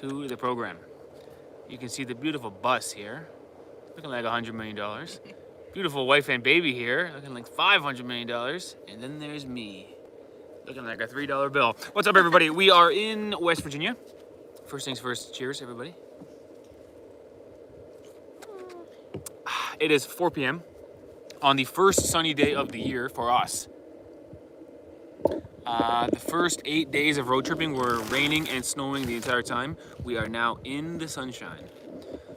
to the program. You can see the beautiful bus here, looking like $100 million. Beautiful wife and baby here, looking like $500 million. And then there's me, looking like a $3 bill. What's up, everybody? We are in West Virginia. First things first, cheers, everybody. It is 4 p.m. on the first sunny day of the year for us. The first 8 days of road tripping were raining and snowing the entire time. We are now in the sunshine.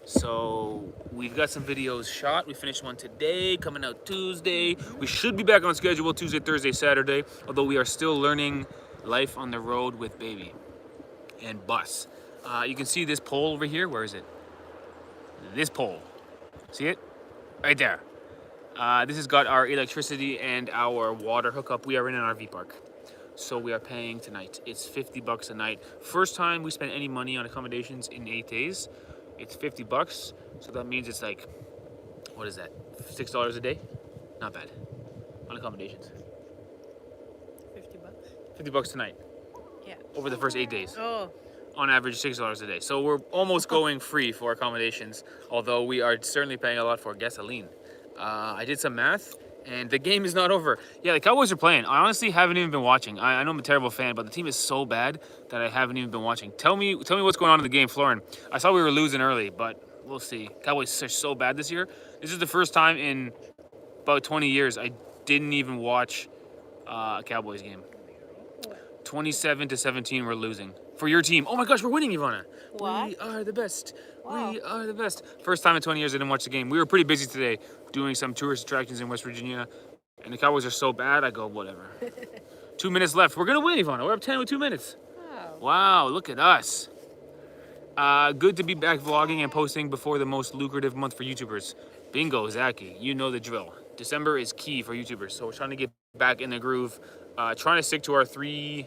So we've got some videos shot. We finished one today, coming out Tuesday. We should be back on schedule Tuesday, Thursday, Saturday, although we are still learning life on the road with baby and bus. You can see this pole over here. Where is it? This pole. See it? Right there. This has got our electricity and our water hookup. We are in an RV park. So we are paying tonight. It's $50 a night. First time we spent any money on accommodations in 8 days. It's $50. So that means it's like, what is that? $6 a day? Not bad. On accommodations. 50 bucks? $50 tonight. Yeah. Over the first 8 days. Oh. On average, $6 a day. So we're almost going free for accommodations, although we are certainly paying a lot for gasoline. I did some math, and the game is not over. Yeah, the Cowboys are playing. I honestly haven't even been watching. I know I'm a terrible fan, but the team is so bad that I haven't even been watching. Tell me what's going on in the game, Florin. I saw we were losing early, but we'll see. Cowboys are so bad this year. This is the first time in about 20 years I didn't even watch a Cowboys game. 27-17, we're losing. For your team. Oh my gosh, we're winning, Ivana. What? We are the best. Wow. We are the best. First time in 20 years I didn't watch the game. We were pretty busy today doing some tourist attractions in West Virginia. And the Cowboys are so bad, I go, whatever. 2 minutes left. We're going to win, Ivana. We're up 10 with 2 minutes. Wow. Wow, look at us. Good to be back vlogging and posting before the most lucrative month for YouTubers. Bingo, Zaki. You know the drill. December is key for YouTubers. So we're trying to get back in the groove. Trying to stick to our 3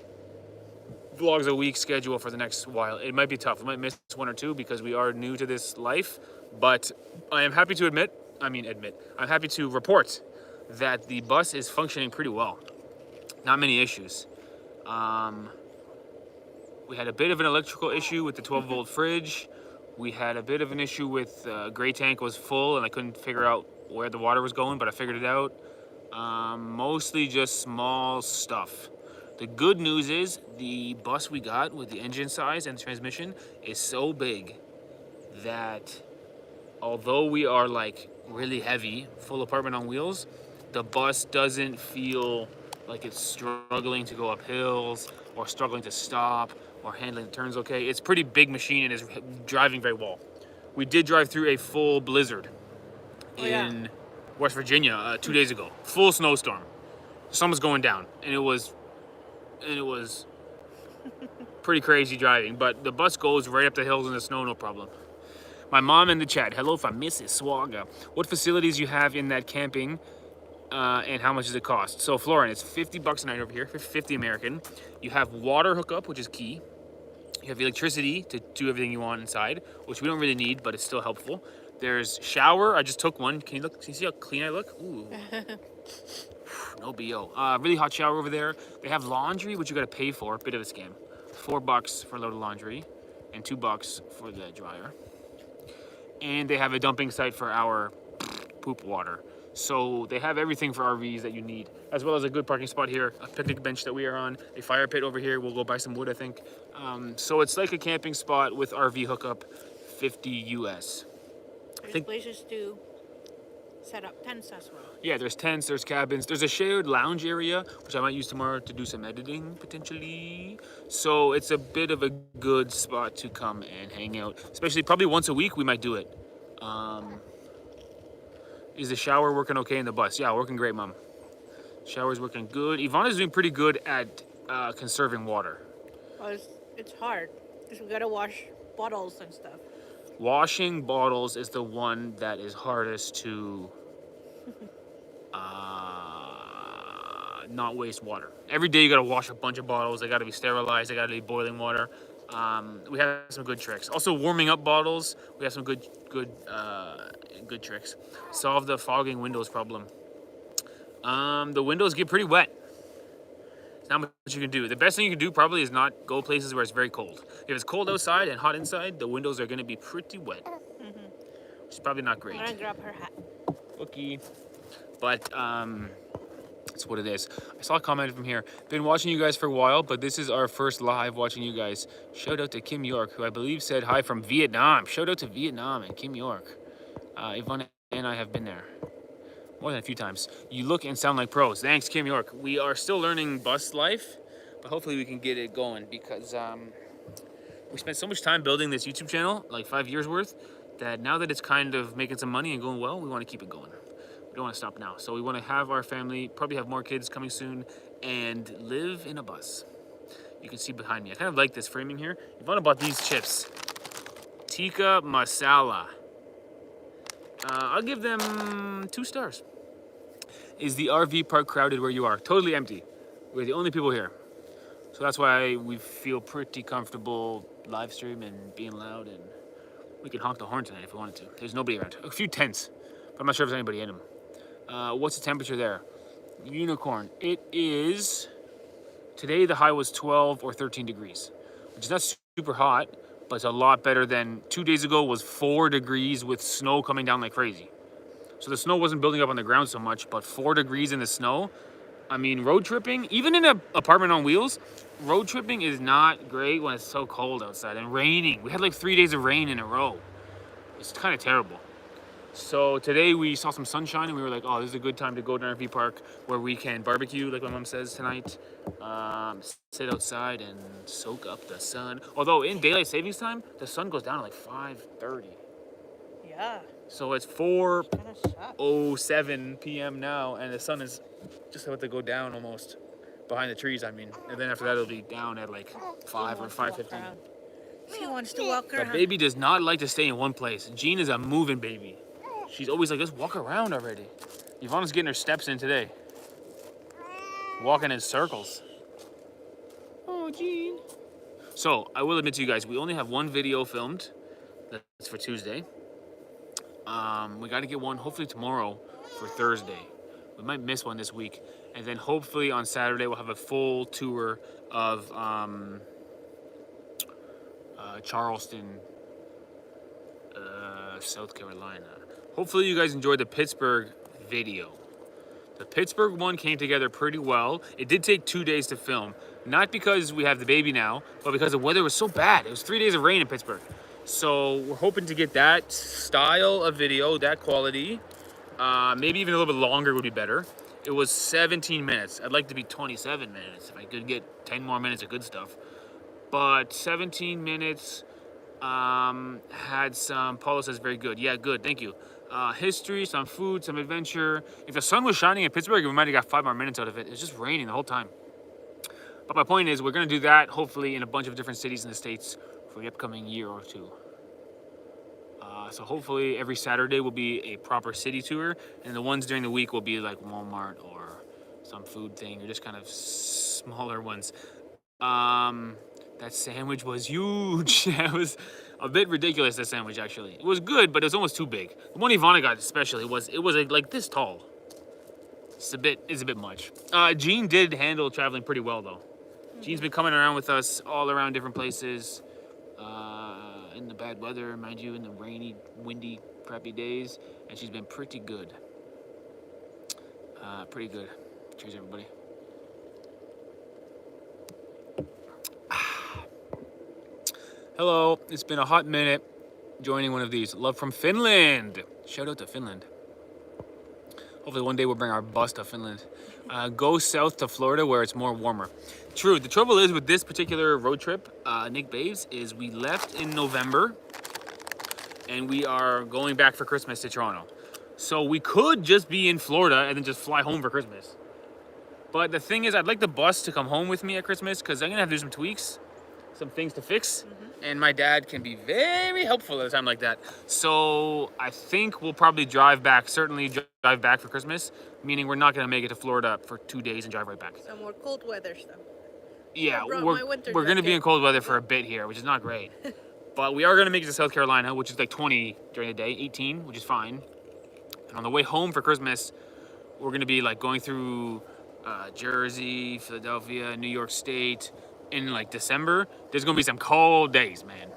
vlogs a week schedule for the next while. It might be tough. We might miss 1 or 2 because we are new to this life, but I am happy to I'm happy to report that the bus is functioning pretty well. Not many issues. We had a bit of an electrical issue with the 12-volt fridge. We had a bit of an issue with gray tank was full and I couldn't figure out where the water was going, but I figured it out. Mostly just small stuff. The good news is the bus we got with the engine size and transmission is so big that although we are like really heavy, full apartment on wheels, the bus doesn't feel like it's struggling to go up hills or struggling to stop or handling the turns okay. It's a pretty big machine and is driving very well. We did drive through a full blizzard in West Virginia 2 days ago. Full snowstorm. The sun was going down and it was pretty crazy driving, but the bus goes right up the hills in the snow, no problem. My mom in the chat, hello from Mrs. Swaga. What facilities you have in that camping and how much does it cost? So Florin, it's $50 a night over here, 50 American. You have water hookup, which is key. You have electricity to do everything you want inside, which we don't really need, but it's still helpful. There's shower, I just took one. Can you look? Can you see how clean I look? Ooh. No BO. Really hot shower over there. They have laundry, which you gotta pay for. A bit of a scam. $4 for a load of laundry, and $2 for the dryer. And they have a dumping site for our poop water. So they have everything for RVs that you need, as well as a good parking spot here, a picnic bench that we are on, a fire pit over here. We'll go buy some wood, I think. So it's like a camping spot with RV hookup, 50 US. There's places to set up tents as well. Yeah, there's tents, there's cabins, there's a shared lounge area, which I might use tomorrow to do some editing, potentially. So it's a bit of a good spot to come and hang out, especially probably once a week we might do it. Is the shower working okay in the bus? Yeah, working great, Mom. Shower's working good. Ivana's doing pretty good at conserving water. Well, it's hard because we gotta wash bottles and stuff. Washing bottles is the one that is hardest to not waste water. Every day you gotta wash a bunch of bottles. They gotta be sterilized. They gotta be boiling water. We have some good tricks. Also warming up bottles. We have some good tricks. Solve the fogging windows problem. The windows get pretty wet. It's not much you can do. The best thing you can do probably is not go places where it's very cold. If it's cold outside and hot inside, the windows are going to be pretty wet. Which is probably not great. I'm gonna grab her hat. Okay. But, that's what it is. I saw a comment from here. Been watching you guys for a while, but this is our first live watching you guys. Shout out to Kim York, who I believe said hi from Vietnam. Shout out to Vietnam and Kim York. Yvonne and I have been there more than a few times. You look and sound like pros. Thanks, Kim York. We are still learning bus life, but hopefully we can get it going because we spent so much time building this YouTube channel, like 5 years worth, that now that it's kind of making some money and going well, we want to keep it going. We don't want to stop now. So we want to have our family, probably have more kids coming soon, and live in a bus. You can see behind me. I kind of like this framing here. Ivana bought these chips. Tikka masala. I'll give them 2 stars. Is the RV park crowded where you are? Totally empty. We're the only people here. So that's why we feel pretty comfortable live stream and being loud, and we can honk the horn tonight if we wanted to. There's nobody around. A few tents, but I'm not sure if there's anybody in them. What's the temperature there? Unicorn. It is, today the high was 12 or 13 degrees, which is not super hot, but it's a lot better than 2 days ago was 4 degrees with snow coming down like crazy. So the snow wasn't building up on the ground so much, but 4 degrees in the snow. I mean, road tripping, even in an apartment on wheels, road tripping is not great when it's so cold outside and raining. We had like 3 days of rain in a row. It's kind of terrible. So today we saw some sunshine and we were like, oh, this is a good time to go to an RV park where we can barbecue, like my mom says tonight. Sit outside and soak up the sun. Although in daylight savings time, the sun goes down at like 5:30. Yeah. So it's Kinda sucks. 4:07 p.m. now, and the sun is just about to go down almost behind the trees. I mean, and then after that it'll be down at like 5 or 5:15. She wants to walk The around. baby does not like to stay in one place. Jean is a moving baby. She's always like, let's walk around already. Yvonne's getting her steps in today. Walking in circles. Oh, Jean. So, I will admit to you guys, we only have one video filmed. That's for Tuesday. We got to get one hopefully tomorrow for Thursday. We might miss one this week. And then hopefully on Saturday we'll have a full tour of Charleston, South Carolina. Hopefully you guys enjoyed the Pittsburgh video. The Pittsburgh one came together pretty well. It did take 2 days to film. Not because we have the baby now, but because the weather was so bad. It was 3 days of rain in Pittsburgh. So we're hoping to get that style of video, that quality. Maybe even a little bit longer would be better. It was 17 minutes. I'd like to be 27 minutes if I could get 10 more minutes of good stuff. But 17 minutes had some, Paulo says very good. Yeah, good, thank you. History, some food, some adventure. If the sun was shining in Pittsburgh, we might have got 5 more minutes out of it. It's just raining the whole time. But my point is, we're gonna do that hopefully in a bunch of different cities in the States for the upcoming year or two. So hopefully every Saturday will be a proper city tour, and the ones during the week will be like Walmart or some food thing, or just kind of smaller ones. That sandwich was huge. That was a bit ridiculous, that sandwich, actually. It was good, but it was almost too big. The one Ivana got especially was like this tall. It's a bit much. Jean did handle traveling pretty well, though. Jean's been coming around with us all around different places. In the bad weather, mind you, in the rainy, windy, crappy days. And she's been pretty good. Pretty good. Cheers, everybody. Hello, it's been a hot minute joining one of these. Love from Finland. Shout out to Finland. Hopefully one day we'll bring our bus to Finland. Go south to Florida where it's more warmer. True, the trouble is with this particular road trip, Nick Baves, is we left in November and we are going back for Christmas to Toronto. So we could just be in Florida and then just fly home for Christmas. But the thing is, I'd like the bus to come home with me at Christmas because I'm gonna have to do some tweaks, some things to fix. And my dad can be very helpful at a time like that. So I think we'll probably drive back, certainly drive back for Christmas, meaning we're not gonna make it to Florida for 2 days and drive right back. Some more cold weather stuff. Yeah, I brought we're my winter gonna be jacket. in cold weather for a bit here, which is not great. But we are gonna make it to South Carolina, which is like 20 during the day, 18, which is fine. And on the way home for Christmas, we're gonna be like going through Jersey, Philadelphia, New York State in like December, there's gonna be some cold days, man.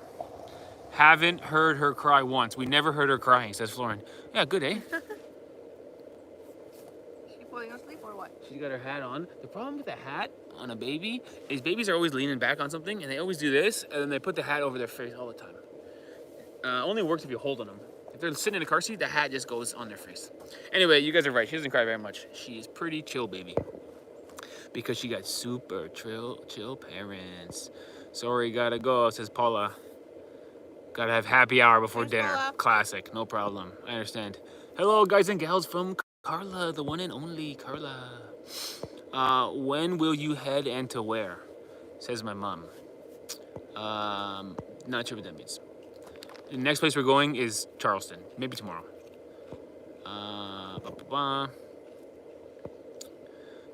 Haven't heard her cry once. We never heard her crying, says Florin. Yeah, good, eh? She falling asleep or what? She's got her hat on. The problem with the hat on a baby is babies are always leaning back on something, and they always do this, and then they put the hat over their face all the time. Only works if you're holding them. If they're sitting in a car seat, the hat just goes on their face. Anyway, you guys are right. She doesn't cry very much. She is pretty chill, baby. Because she got super chill parents. Sorry, gotta go, says Paula. Gotta have happy hour before Thanks, dinner. Paula. Classic, no problem. I understand. Hello, guys and gals from Carla, the one and only Carla. When will you head and to where? Says my mom. Not sure what that means. The next place we're going is Charleston. Maybe tomorrow.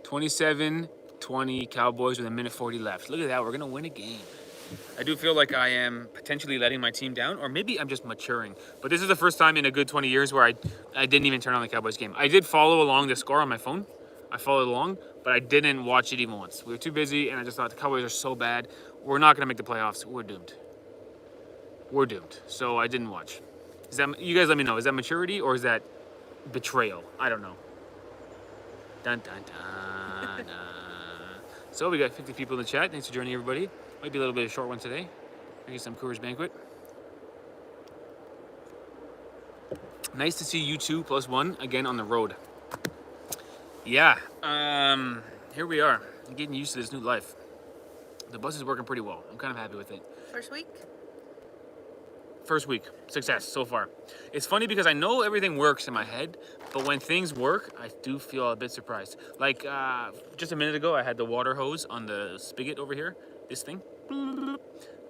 27-20 Cowboys with a minute 40 left. Look at that. We're going to win a game. I do feel like I am potentially letting my team down, or maybe I'm just maturing. But this is the first time in a good 20 years where I didn't even turn on the Cowboys game. I did follow along the score on my phone. I followed along, but I didn't watch it even once. We were too busy, and I just thought the Cowboys are so bad. We're not going to make the playoffs. We're doomed. We're doomed. So I didn't watch. Is that, you guys let me know. Is that maturity or is that betrayal? I don't know. Dun dun dun. Dun. So we got 50 people in the chat. Thanks for joining, everybody. Might be a little bit of a short one today. Maybe some Coors Banquet. Nice to see you two plus one again on the road. Yeah. Here we are. I'm getting used to this new life. The bus is working pretty well. I'm kind of happy with it. First week? First week, success so far. It's funny because I know everything works in my head, but when things work, I do feel a bit surprised. Like just a minute ago, I had the water hose on the spigot over here, this thing.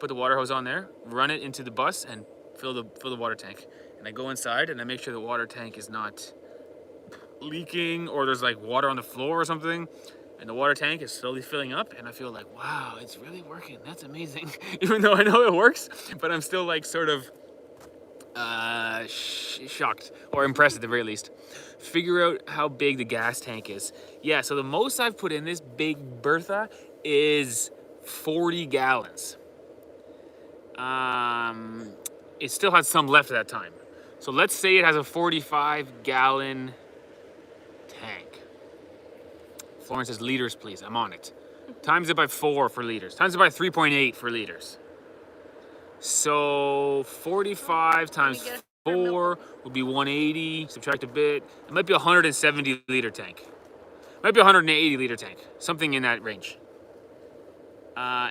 Put the water hose on there, run it into the bus, and fill the water tank. And I go inside and I make sure the water tank is not leaking or there's like water on the floor or something. And the water tank is slowly filling up, and I feel like, wow, it's really working. That's amazing. Even though I know it works, but I'm still like sort of shocked or impressed at the very least. Figure out how big the gas tank is. Yeah, so the most I've put in this big Bertha is 40 gallons. It still has some left at that time. So let's say it has a 45-gallon tank. Florence says liters, please. I'm on it. Times it by 4 for liters. Times it by 3.8 for liters. So 45 times 4 would be 180. Subtract a bit. It might be a 170 liter tank. It might be a 180 liter tank. Something in that range.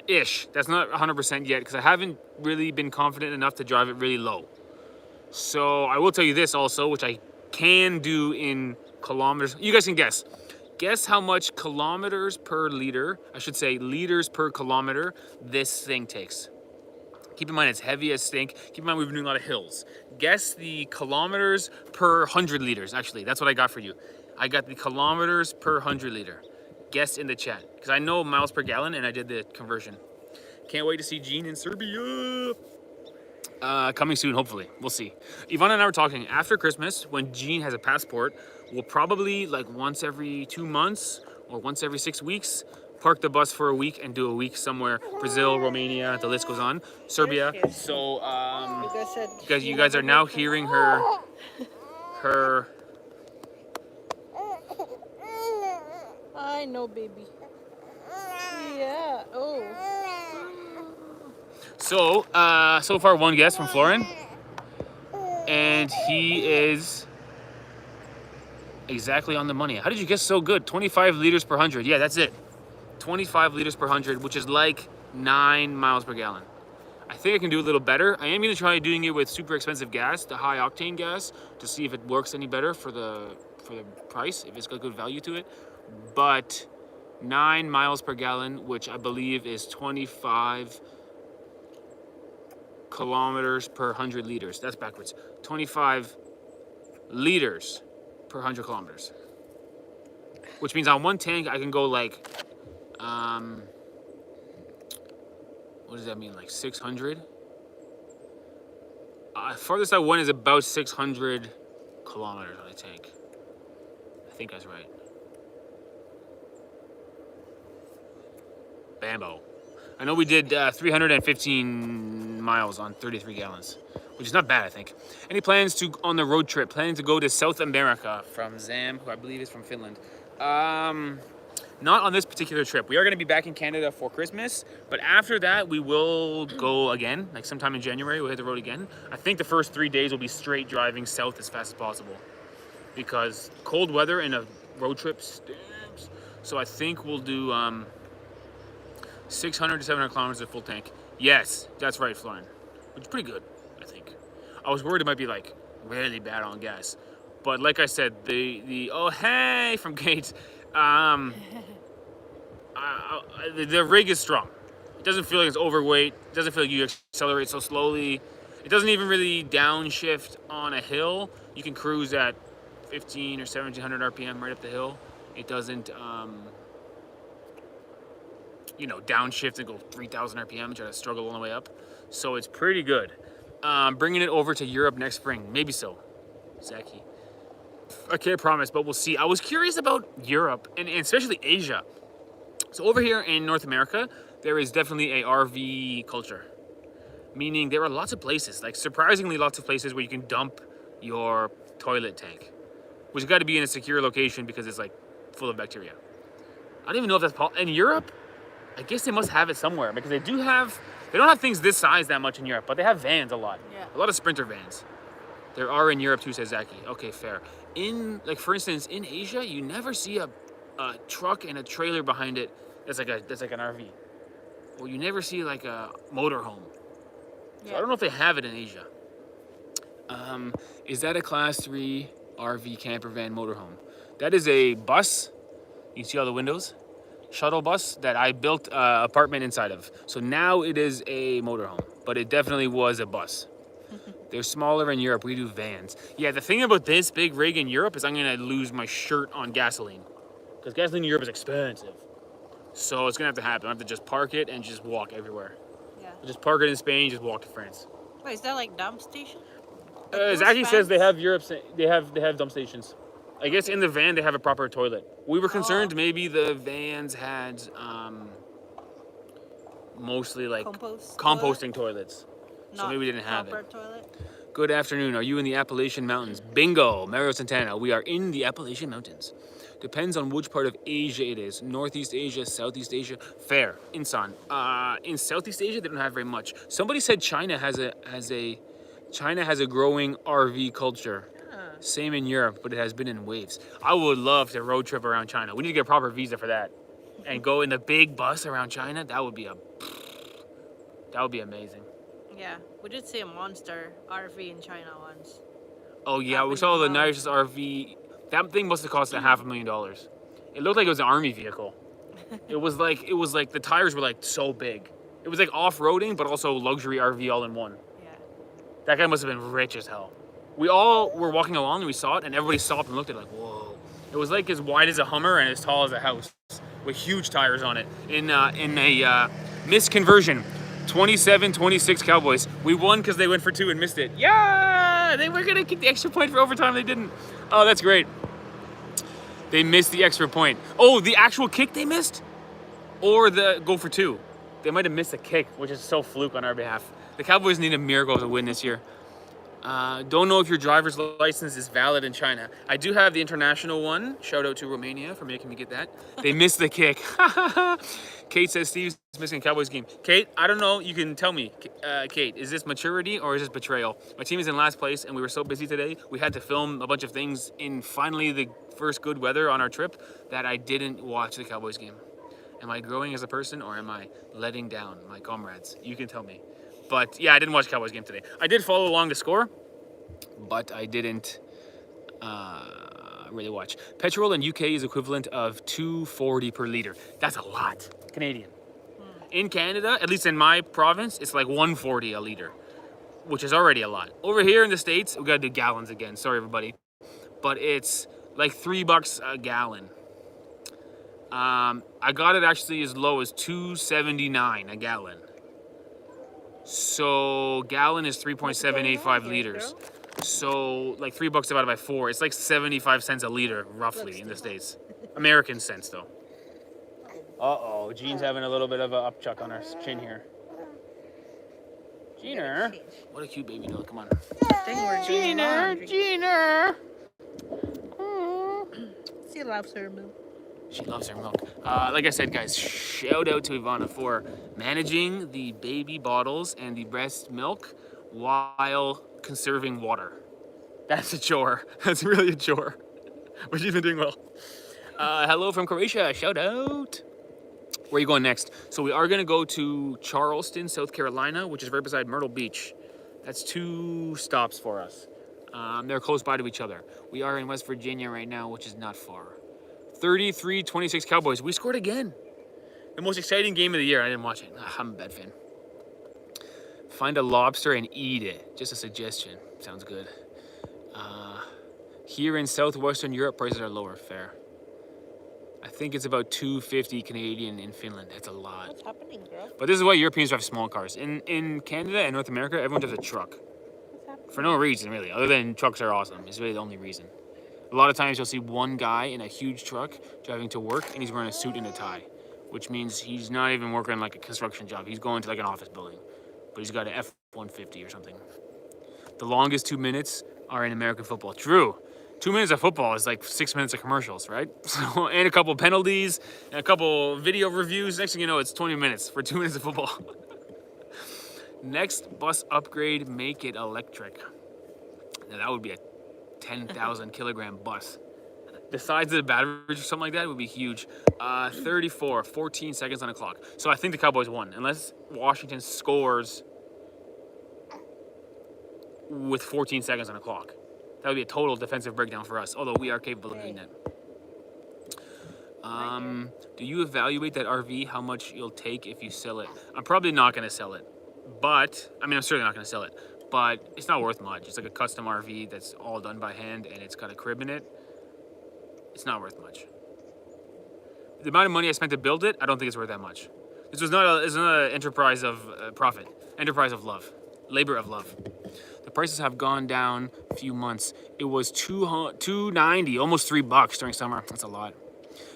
Ish. That's not 100% yet because I haven't really been confident enough to drive it really low. So I will tell you this also, which I can do in kilometers. You guys can guess. Guess how much kilometers per liter, I should say liters per kilometer, this thing takes. Keep in mind it's heavy as stink. Keep in mind we've been doing a lot of hills. Guess the kilometers per 100 liters. Actually, that's what I got for you. I got the kilometers per 100 liter. Guess in the chat. Because I know miles per gallon and I did the conversion. Can't wait to see Gene in Serbia. Coming soon, hopefully. We'll see. Ivana and I were talking after Christmas when Gene has a passport. We'll probably like once every 2 months or once every 6 weeks park the bus for a week and do a week somewhere. Brazil, Romania, the list goes on. Serbia. So you guys are now hearing her. I know, baby. Yeah. Oh. So so far one guess from Florin, and he is exactly on the money. How did you guess so good? 25 liters per 100. Yeah, that's it. 25 liters per 100, which is like 9 miles per gallon. I think I can do a little better. I am going to try doing it with super expensive gas, the high octane gas, to see if it works any better for the price, if it's got good value to it. But 9 miles per gallon, which I believe is 25 kilometers per 100 liters. That's backwards. 25 liters per 100 kilometers. Which means on one tank I can go like, what does that mean? Like 600? Farthest I went is about 600 kilometers on a tank. I think that's right. Bambo. I know we did 315 miles on 33 gallons, which is not bad, I think. Any plans to on the road trip? Planning to go to South America from Zam, who I believe is from Finland. Not on this particular trip. We are going to be back in Canada for Christmas, but after that we will go again, like sometime in January. We'll hit the road again. I think the first 3 days will be straight driving south as fast as possible, because cold weather and a road trip stinks. So I think we'll do 600 to 700 kilometers at full tank. Yes, that's right, Florin. Which is pretty good, I think. I was worried it might be like really bad on gas, but like I said, the oh hey from Kate, the rig is strong. It doesn't feel like it's overweight. It doesn't feel like you accelerate so slowly. It doesn't even really downshift on a hill. You can cruise at 15 or 1700 RPM right up the hill. It doesn't, downshift and go 3000 RPM and try to struggle on the way up. So it's pretty good. Bringing it over to Europe next spring, maybe so. Zaki. I can't promise, but we'll see. I was curious about Europe and especially Asia. So over here in North America, there is definitely a RV culture. Meaning there are lots of places, like surprisingly lots of places where you can dump your toilet tank. Which has got to be in a secure location because it's like full of bacteria. I don't even know if that's possible. In Europe, I guess they must have it somewhere because they don't have things this size that much in Europe, but they have vans a lot. Yeah. A lot of Sprinter vans. There are in Europe too, says Zaki. Okay, fair. For instance, in Asia, you never see a truck and a trailer behind it that's like an RV. Or you never see like a motorhome. So I don't know if they have it in Asia. Is that a class 3 RV camper van motorhome? That is a bus. You can see all the windows. Shuttle bus that I built an apartment inside of. So now it is a motorhome, but it definitely was a bus. They're smaller in Europe. We do vans. Yeah, the thing about this big rig in Europe is I'm going to lose my shirt on gasoline. Because gasoline in Europe is expensive. So it's going to have to happen. I have to just park it and just walk everywhere. Yeah. Just park it in Spain, just walk to France. Wait, is that like dump station? Zaki says they have they have dump stations. I guess in the van they have a proper toilet. We were concerned maybe the vans had mostly like composting toilets. So maybe we didn't have it. Toilet? Good afternoon. Are you in the Appalachian Mountains? Bingo, Mario Santana. We are in the Appalachian Mountains. Depends on which part of Asia it is. Northeast Asia, Southeast Asia. Fair. Insan. In Southeast Asia they don't have very much. Somebody said China has a growing RV culture. Same in Europe, but it has been in waves. I would love to road trip around China. We need to get a proper visa for that. And go in the big bus around China. That would be amazing. Yeah, we did see a monster RV in China once. Oh yeah, we saw the nicest RV. That thing must have cost $500,000. It looked like it was an army vehicle. It was like the tires were like so big. It was like off-roading, but also luxury RV all in one. Yeah. That guy must have been rich as hell. We all were walking along and we saw it, and everybody stopped and looked at it like, whoa. It was like as wide as a Hummer and as tall as a house, with huge tires on it. In a missed conversion, 27-26 Cowboys. We won because they went for 2 and missed it. Yeah, they were gonna kick the extra point for overtime. They didn't. Oh, that's great. They missed the extra point. Oh, the actual kick they missed, or the go for 2. They might have missed a kick, which is so fluke on our behalf. The Cowboys need a miracle to win this year. Don't know if your driver's license is valid in China. I do have the international one. Shout out to Romania for making me get that. They missed the kick. Kate says Steve's missing a Cowboys game. Kate, I don't know. You can tell me. Kate, is this maturity or is this betrayal? My team is in last place and we were so busy today. We had to film a bunch of things in finally the first good weather on our trip that I didn't watch the Cowboys game. Am I growing as a person or am I letting down my comrades? You can tell me. But yeah, I didn't watch the Cowboys game today. I did follow along the score, but I didn't really watch. Petrol in UK is equivalent of $2.40 per liter. That's a lot, Canadian. In Canada, at least in my province, it's like $1.40 a liter, which is already a lot. Over here in the States, we gotta do gallons again. Sorry, everybody, but it's like $3 a gallon. I got it actually as low as $2.79 a gallon. So gallon is 3.785 liters. So like $3 divided by 4, it's like 75 cents a liter roughly in the States. American cents though. Uh-oh, Jean's having a little bit of a upchuck on her chin here. Jeaner. What a cute baby dog. Come on. I think we're doing laundry. Jeaner. She loves her milk. She loves her milk. Like I said, guys, shout out to Ivana for managing the baby bottles and the breast milk while conserving water. That's a chore. That's really a chore. But she's been doing well. Hello from Croatia. Shout out. Where are you going next? So we are going to go to Charleston, South Carolina, which is right beside Myrtle Beach. That's 2 stops for us. They're close by to each other. We are in West Virginia right now, which is not far. 33-26 Cowboys. We scored again. The most exciting game of the year. I didn't watch it. I'm a bad fan. Find a lobster and eat it. Just a suggestion. Sounds good. Here in Southwestern Europe, prices are lower. Fair. I think it's about $2.50 Canadian in Finland. That's a lot. What's happening, girl? But this is why Europeans drive small cars. In Canada and North America, everyone drives a truck. What's happening? For no reason, really. Other than trucks are awesome. It's really the only reason. A lot of times you'll see one guy in a huge truck driving to work and he's wearing a suit and a tie. Which means he's not even working like a construction job. He's going to like an office building. But he's got an F-150 or something. The longest 2 minutes are in American football. True. 2 minutes of football is like 6 minutes of commercials, right? So, and a couple penalties, and a couple video reviews. Next thing you know, it's 20 minutes for 2 minutes of football. Next bus upgrade, make it electric. Now that would be a 10,000 kilogram bus. The size of the batteries or something like that would be huge. 14 seconds on the clock. So I think the Cowboys won, unless Washington scores with 14 seconds on the clock. That would be a total defensive breakdown for us, although we are capable of doing that. Do you evaluate that RV, how much you'll take if you sell it? I'm probably not going to sell it, but, I mean, I'm certainly not going to sell it, but it's not worth much. It's like a custom RV that's all done by hand, and it's got a crib in it. It's not worth much. The amount of money I spent to build it, I don't think it's worth that much. This was not an enterprise of profit, enterprise of love, labor of love. The prices have gone down a few months. It was $2.90, almost $3 during summer. That's a lot.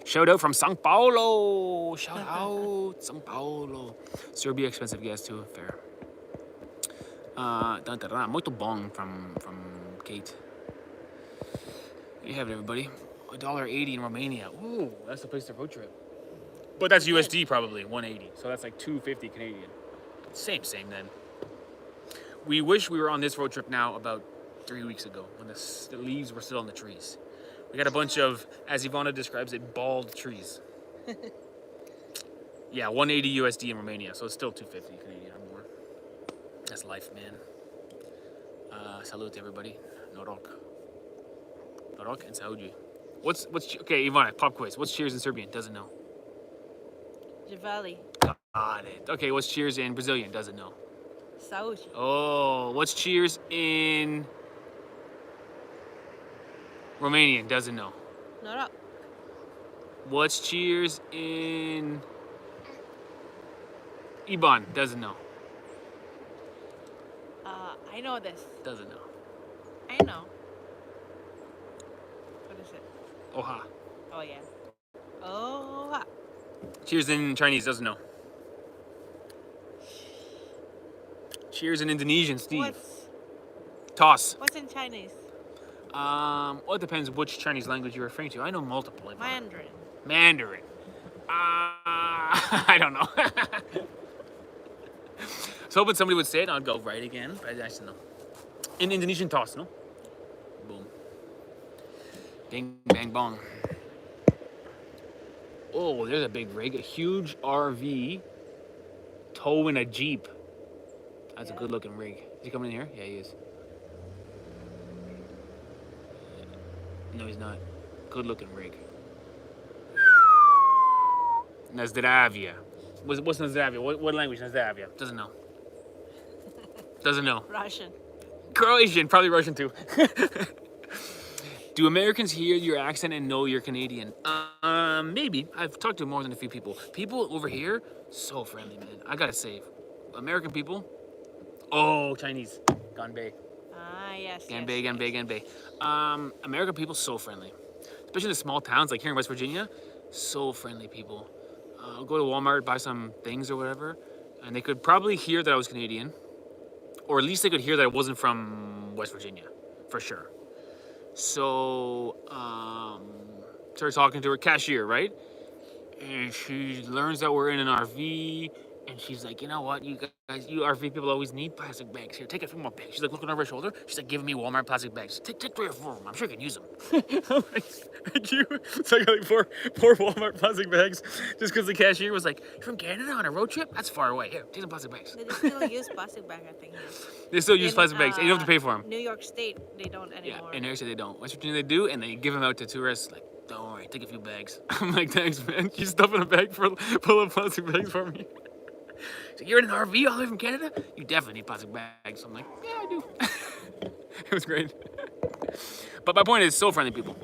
Shout out from São Paulo. Shout out São Paulo. Serbia, expensive gas too. Fair. Muito bom from Kate. You have it, everybody. $1.80 in Romania. Ooh, that's the place to road trip. But that's USD probably, 180. So that's like 250 Canadian. Same then. We wish we were on this road trip now about 3 weeks ago when the leaves were still on the trees. We got a bunch of, as Ivana describes it, bald trees. Yeah, 180 USD in Romania, so it's still 250 Canadian or more. That's life, man. Salute everybody. Norok. Norok and Saudi. What's okay, Ivana, pop quiz. What's cheers in Serbian? Doesn't know. Javali. Got it. Okay, what's cheers in Brazilian? Doesn't know. Saúde. Oh, what's cheers in Romanian? Doesn't know. Noroc. What's cheers in Iban? Doesn't know. I know this. Doesn't know. I know. What is it? Oha. Oh, yeah. Oh. Cheers in Chinese? Doesn't know. Cheers in Indonesian, Steve. Toss. What's in Chinese? Well, it depends which Chinese language you're referring to. I know multiple. Mandarin. Mandarin. I don't know. I was hoping somebody would say it and I'd go right again, but I don't know. In Indonesian, toss, no? Boom. Bing, bang, bong. Oh, there's a big rig. A huge RV towing a Jeep. That's a good looking rig. Is he coming in here? Yeah, he is. No, he's not. Good looking rig. Nazdravia. What's Nazdravia? What language is Nazdravia? Doesn't know. Doesn't know. Russian. Croatian, probably Russian too. Do Americans hear your accent and know you're Canadian? Maybe. I've talked to more than a few people. People over here, so friendly, man. I gotta say, American people. Oh, Chinese. Ganbei. Ah, yes. Ganbei, Ganbei, Ganbei. American people, so friendly. Especially in the small towns, like here in West Virginia. So friendly people. go to Walmart, buy some things or whatever, and they could probably hear that I was Canadian, or at least they could hear that I wasn't from West Virginia, for sure. So, started talking to her cashier, right? And she learns that we're in an RV, and she's like, you know what, you guys, you RV people always need plastic bags. Here, take a few more bags. She's like looking over her shoulder. She's like giving me Walmart plastic bags. Take 3 or 4 of them. I'm sure you can use them. I'm like, thank you. So I got like four Walmart plastic bags just because the cashier was like, you're from Canada on a road trip? That's far away. Here, take some plastic bags. They still use plastic bag, I think. Here. They still use plastic bags, and you don't have to pay for them. New York State, they don't anymore. Yeah, in Arizona they don't. West Virginia they do, and they give them out to tourists. Like, don't worry, take a few bags. I'm like, thanks, man. She's stuffing a bag full of plastic bags for me. So you're in an RV all the way from Canada? You definitely need plastic bags. I'm like, yeah, I do. It was great. But my point is, so friendly people.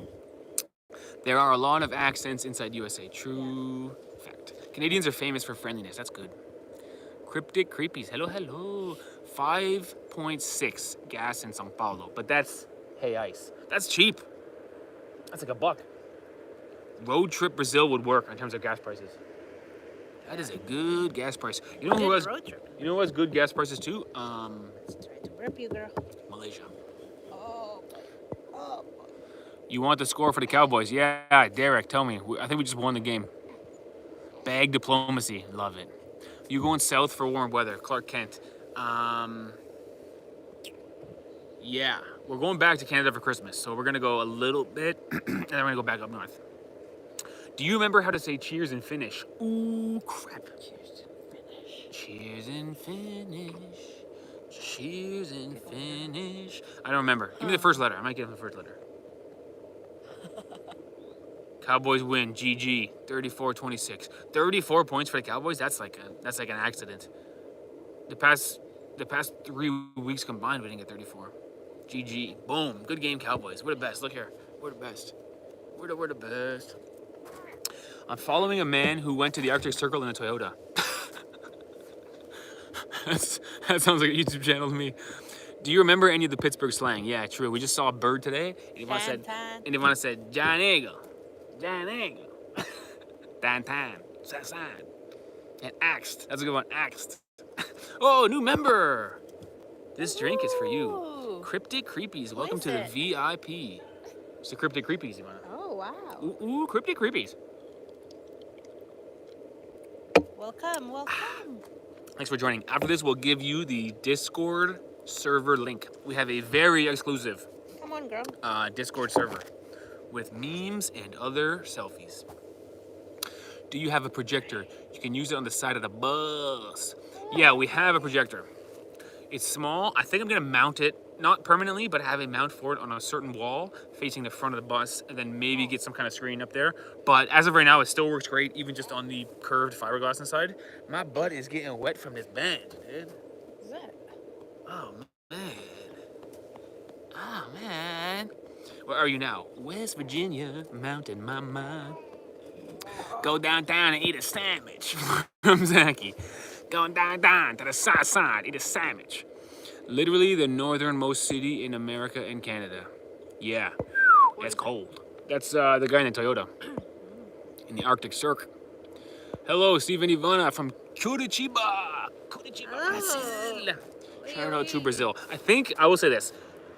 There are a lot of accents inside USA. True fact. Canadians are famous for friendliness. That's good. Cryptic creepies. Hello, hello. 5.6 gas in Sao Paulo. But that's, hey, ice. That's cheap. That's like $1. Road trip Brazil would work in terms of gas prices. That is a good gas price. You know who has? You know who has good gas prices too? Let's try to rip you, girl. Malaysia. Oh. You want the score for the Cowboys? Yeah, Derek, tell me. I think we just won the game. Bag diplomacy, love it. You going south for warm weather? Clark Kent. Yeah, we're going back to Canada for Christmas, so we're gonna go a little bit, and then we're gonna go back up north. Do you remember how to say cheers in Finnish? Ooh, crap. Cheers and finish. Cheers and finish. Cheers and finish. I don't remember. Give me the first letter. I might give him the first letter. Cowboys win. GG. 34-26. 34 points for the Cowboys. That's like an accident. The past 3 weeks combined, we didn't get 34. GG. Boom. Good game, Cowboys. We're the best. Look here. We're the best. We're the best. I'm following a man who went to the Arctic Circle in a Toyota. That sounds like a YouTube channel to me. Do you remember any of the Pittsburgh slang? Yeah, true. We just saw a bird today, and Ivana said, John Eagle, Dan, Sasan, and axed. That's a good one, axed. Oh, new member. This drink is for you. Ooh. Cryptic Creepies. Welcome to the VIP. It's the Cryptic Creepies, Ivana. Oh, wow. Ooh, Cryptic Creepies. Welcome. Thanks for joining. After this, we'll give you the Discord server link. We have a very exclusive Come on, girl. Discord server with memes and other selfies. Do you have a projector? You can use it on the side of the bus. Yeah, we have a projector. It's small. I think I'm gonna mount it, not permanently, but have a mount for it on a certain wall facing the front of the bus, and then maybe get some kind of screen up there. But as of right now, it still works great, even just on the curved fiberglass inside. My butt is getting wet from this band, dude. What's that? Oh, man. Where are you now? West Virginia, Mountain Mama. Go downtown and eat a sandwich from Zachy. Going down to the south side, eat a sandwich. Literally the northernmost city in America and Canada. Yeah, it's cold. That's the guy in the Toyota in the Arctic Circle. Hello, Stephen Ivana from Curitiba, Brazil. Shout out to Brazil. I will say this.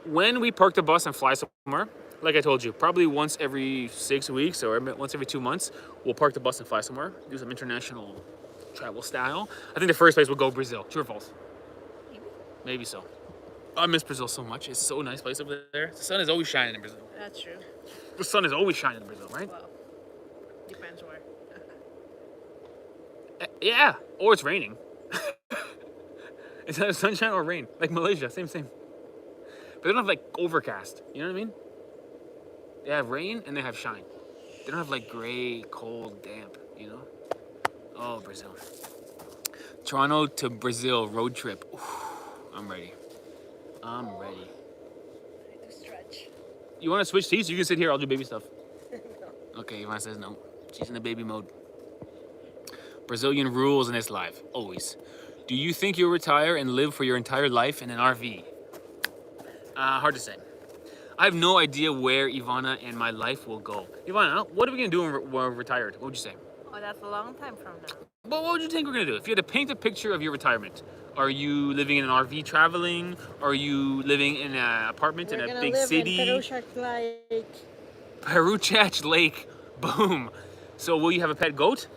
When we park the bus and fly somewhere, like I told you, probably once every 6 weeks or once every 2 months, we'll park the bus and fly somewhere, do some international travel style. I think the first place we'll go Brazil. True or false? Maybe so. I miss Brazil so much. It's so nice place over there. The sun is always shining in Brazil. That's true. The sun is always shining in Brazil, right? Well, depends where. Yeah, or it's raining. It's either sunshine or rain, like Malaysia, same. But they don't have like overcast. You know what I mean? They have rain and they have shine. They don't have like gray, cold, damp. You know? Oh, Brazil. Toronto to Brazil road trip. Ooh, I'm ready. I need to stretch. You want to switch seats? You can sit here. I'll do baby stuff. Okay, Ivana says no. She's in the baby mode. Brazilian rules in this life, always. Do you think you'll retire and live for your entire life in an RV? Hard to say. I have no idea where Ivana and my life will go. Ivana, what are we going to do when we're retired? What would you say? Oh, that's a long time from now. But what would you think we're gonna do? If you had to paint a picture of your retirement, are you living in an RV traveling? Are you living in an apartment in We're a gonna big live in city? Peruchak Lake. Peruchach Lake. Boom. So will you have a pet goat?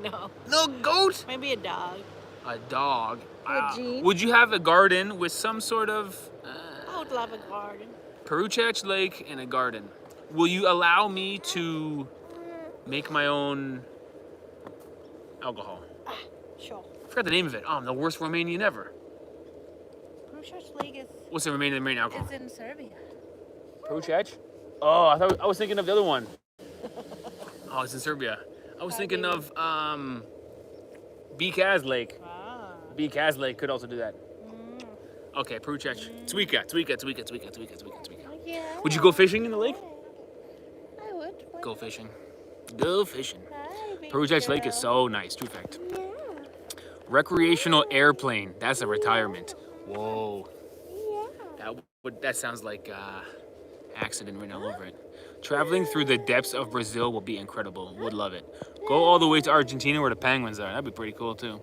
No. No goat? Maybe a dog. A dog. A Jeep. Would you have a garden with some sort of I would love a garden. Peruchach Lake and a garden? Will you allow me to make my own alcohol? Sure. I forgot the name of it. Oh, I'm the worst Romanian ever. Peruchak Lake What's the Romanian alcohol? is in Serbia. Peruchach? Oh, I was thinking of the other one. Oh, it's in Serbia. I was thinking of Bikaz Lake. Ah. Bikaz Lake could also do that. Okay, Peruchach. Twika. Yeah. Would you go fishing in the lake? I would. Go fishing. Go fishing. Hi, baby Peruchach Lake is so nice. True fact. Recreational airplane. That's a retirement. Whoa. That sounds like accident written all over it. Traveling through the depths of Brazil will be incredible. Would love it. Go all the way to Argentina where the penguins are. That'd be pretty cool too.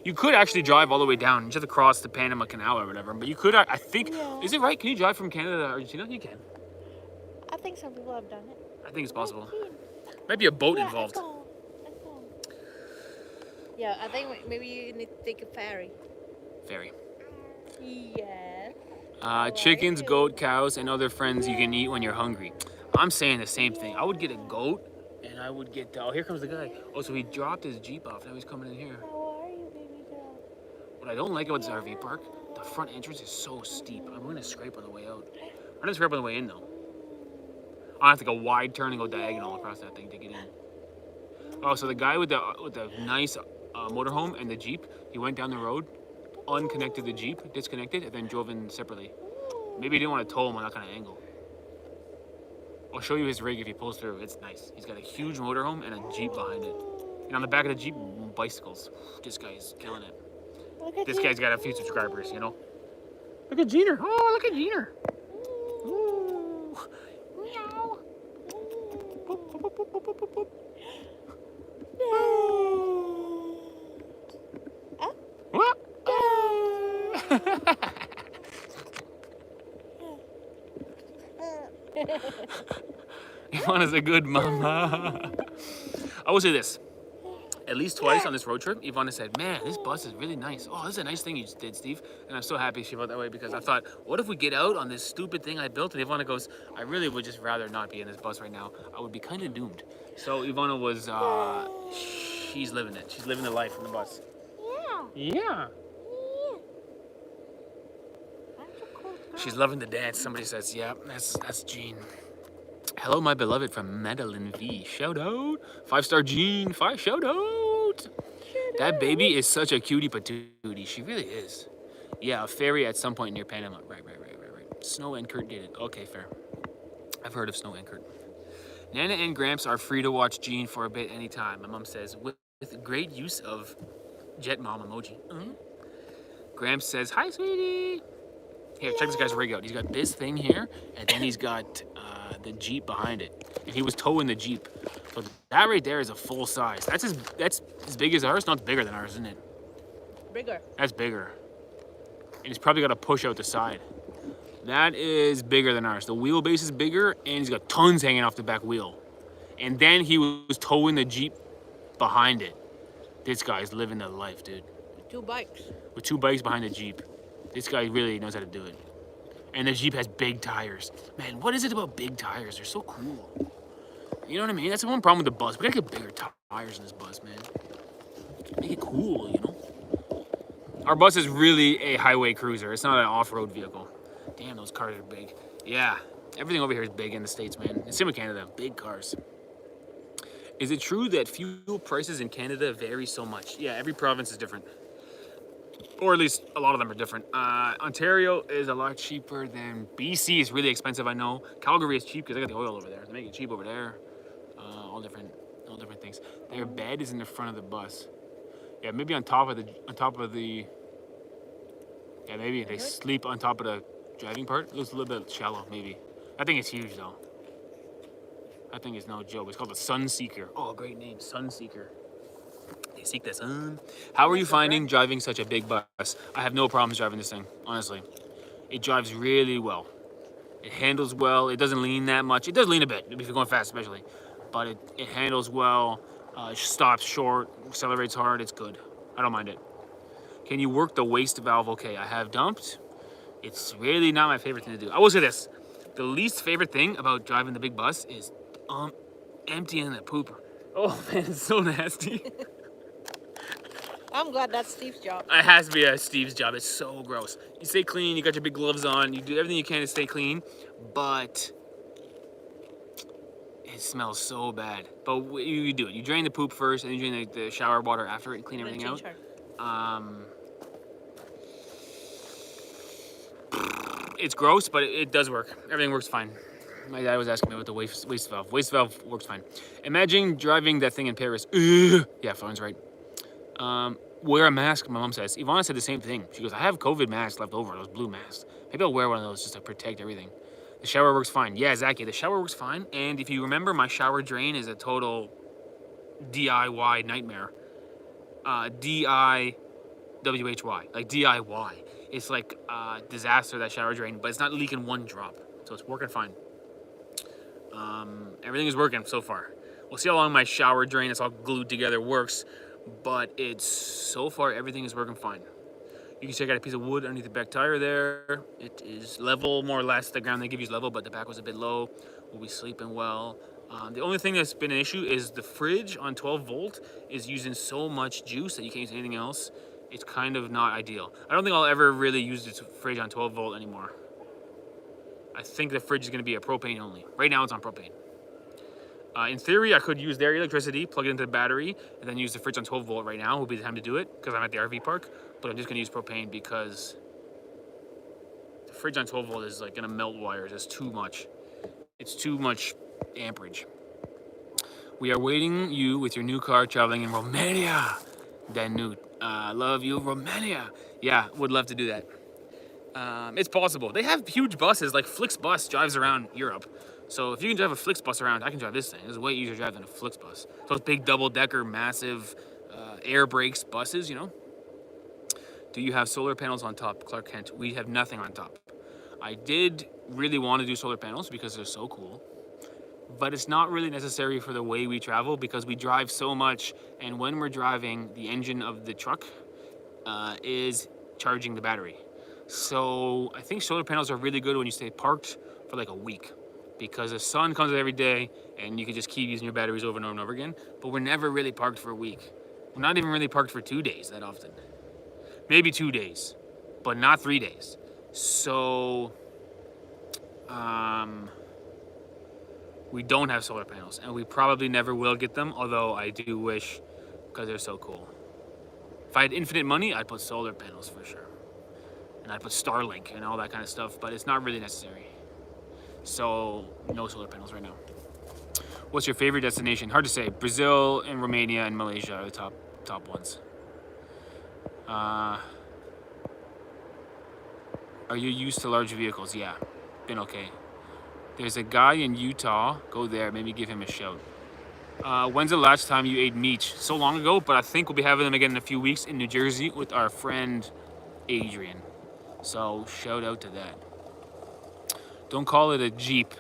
You could actually drive all the way down. You just have to cross the Panama Canal or whatever. But you could, I think, is it right? Can you drive from Canada to Argentina? You can. I think some people have done it. I think it's possible. Might be a boat involved. Yeah, I think maybe you need to take a ferry. Ferry. Yes. Chickens, goat, cows, and other friends you can eat when you're hungry. I'm saying the same thing. I would get a goat, and I would get. Oh, here comes the guy. Oh, so he dropped his Jeep off. Now he's coming in here. How are you, baby girl? What I don't like about this RV park, the front entrance is so steep. I'm gonna scrape on the way out. I'm gonna scrape on the way in though. I have to go wide turn and go diagonal across that thing to get in. Oh, so the guy with the nice motorhome and the Jeep, he went down the road, unconnected the Jeep, disconnected, and then drove in separately. Maybe he didn't want to tow him on that kind of angle. I'll show you his rig if he pulls through. It's nice. He's got a huge motorhome and a Jeep behind it. And on the back of the Jeep, bicycles. This guy's killing it. This guy's got a few subscribers, you know? Look at Jeaner. Oh, look at Jeaner. Ooh. Meow. Boop, boop, boop, boop, boop, boop, boop. What? Ivana's a good mama. I will say this. At least twice on this road trip, Ivana said, man, this bus is really nice. Oh, this is a nice thing you did, Steve. And I'm so happy she felt that way because I thought, what if we get out on this stupid thing I built? And Ivana goes, I really would just rather not be in this bus right now. I would be kind of doomed. So Ivana was, she's living it. She's living the life in the bus. Yeah. She's loving the dance. Somebody says, yeah, that's Jean. Hello, my beloved from Madeline V. Shout out. 5-star Jean. Shout out. That baby is such a cutie patootie. She really is. Yeah, a ferry at some point near Panama. Right. Snow and Kurt did it. Okay, fair. I've heard of Snow and Kurt. Nana and Gramps are free to watch Jean for a bit anytime. My mom says, with great use of Jet Mom emoji. Gramps says, hi, sweetie. Here, check this guy's rig out. He's got this thing here, and then he's got the Jeep behind it. And he was towing the Jeep. So that right there is a full size. That's as big as ours? Not bigger than ours, isn't it? Bigger. That's bigger. And he's probably got to push out the side. That is bigger than ours. The wheelbase is bigger, and he's got tons hanging off the back wheel. And then he was towing the Jeep behind it. This guy's living the life, dude. With 2 bikes. With 2 bikes behind the Jeep. This guy really knows how to do it. And the Jeep has big tires. Man, what is it about big tires? They're so cool. You know what I mean? That's the one problem with the bus. We gotta get bigger tires in this bus, man. Make it cool, you know? Our bus is really a highway cruiser. It's not an off-road vehicle. Damn, those cars are big. Yeah, everything over here is big in the States, man. And same with Canada, big cars. Is it true that fuel prices in Canada vary so much? Yeah, every province is different. Or at least a lot of them are different. Ontario is a lot cheaper than BC. Is really expensive, I know. Calgary is cheap because they got the oil over there. They make it cheap over there. All different things. Their bed is in the front of the bus. Yeah, maybe on top of the. Yeah, maybe they sleep on top of the driving part. It looks a little bit shallow, maybe. I think it's huge though. I think it's no joke. It's called the Sunseeker. Oh, great name, Sunseeker. They seek the sun. How are you finding driving such a big bus? I have no problems driving this thing, honestly. It drives really well. It handles well. It doesn't lean that much. It does lean a bit if you're going fast, especially. But it handles well. It stops short, accelerates hard. It's good. I don't mind it. Can you work the waste valve okay? I have dumped. It's really not my favorite thing to do. I will say this. The least favorite thing about driving the big bus is emptying the pooper. Oh man, it's so nasty. I'm glad that's Steve's job. It has to be Steve's job. It's so gross. You stay clean, you got your big gloves on, you do everything you can to stay clean, but it smells so bad. But you do it. You drain the poop first, and then you drain the shower water after it and clean everything out. It's gross, but it does work. Everything works fine. My dad was asking me about the waste valve. Waste valve works fine. Imagine driving that thing in Paris. Ugh. Yeah, Floren's right. Wear a mask, my mom says. Ivana said the same thing. She goes, I have COVID masks left over, those blue masks. Maybe I'll wear one of those just to protect everything. The shower works fine. Yeah, exactly. The shower works fine. And if you remember, my shower drain is a total DIY nightmare. D-I-W-H-Y. Like DIY. It's like a disaster, that shower drain, but it's not leaking one drop. So it's working fine. Everything is working so far. We'll see how long my shower drain, it's all glued together, works. But it's, so far, everything is working fine. You can check out a piece of wood underneath the back tire there. It is level, more or less. The ground they give you is level, but the back was a bit low. We'll be sleeping well. The only thing that's been an issue is the fridge on 12 volt is using so much juice that you can't use anything else. It's kind of not ideal. I don't think I'll ever really use this fridge on 12 volt anymore. I think the fridge is going to be a propane only. Right now it's on propane. In theory, I could use their electricity, plug it into the battery, and then use the fridge on 12 volt right now. Will be the time to do it because I'm at the RV park. But I'm just going to use propane because the fridge on 12 volt is like going to melt wires. It's too much. It's too much amperage. We are waiting you with your new car traveling in Romania. Danute. Love you, Romania. Yeah, would love to do that. It's possible. They have huge buses, like Flixbus drives around Europe. So if you can drive a Flixbus around, I can drive this thing. It's way easier to drive than a Flixbus. Those big double-decker, massive air brakes buses, you know. Do you have solar panels on top, Clark Kent? We have nothing on top. I did really want to do solar panels because they're so cool. But it's not really necessary for the way we travel because we drive so much. And when we're driving, the engine of the truck is charging the battery. So I think solar panels are really good when you stay parked for like a week. Because the sun comes out every day and you can just keep using your batteries over and over and over again. But we're never really parked for a week. We're not even really parked for 2 days that often. Maybe 2 days, but not 3 days. So, we don't have solar panels and we probably never will get them. Although I do wish, because they're so cool. If I had infinite money, I'd put solar panels for sure. And I'd put Starlink and all that kind of stuff, but it's not really necessary. So, no solar panels right now. What's your favorite destination? Hard to say. Brazil and Romania and Malaysia are the top ones. Are you used to large vehicles? Yeah, been okay. There's a guy in Utah. Go there. Maybe give him a shout. When's the last time you ate meat? So long ago, but I think we'll be having them again in a few weeks in New Jersey with our friend Adrian. So, shout out to that. Don't call it a Jeep.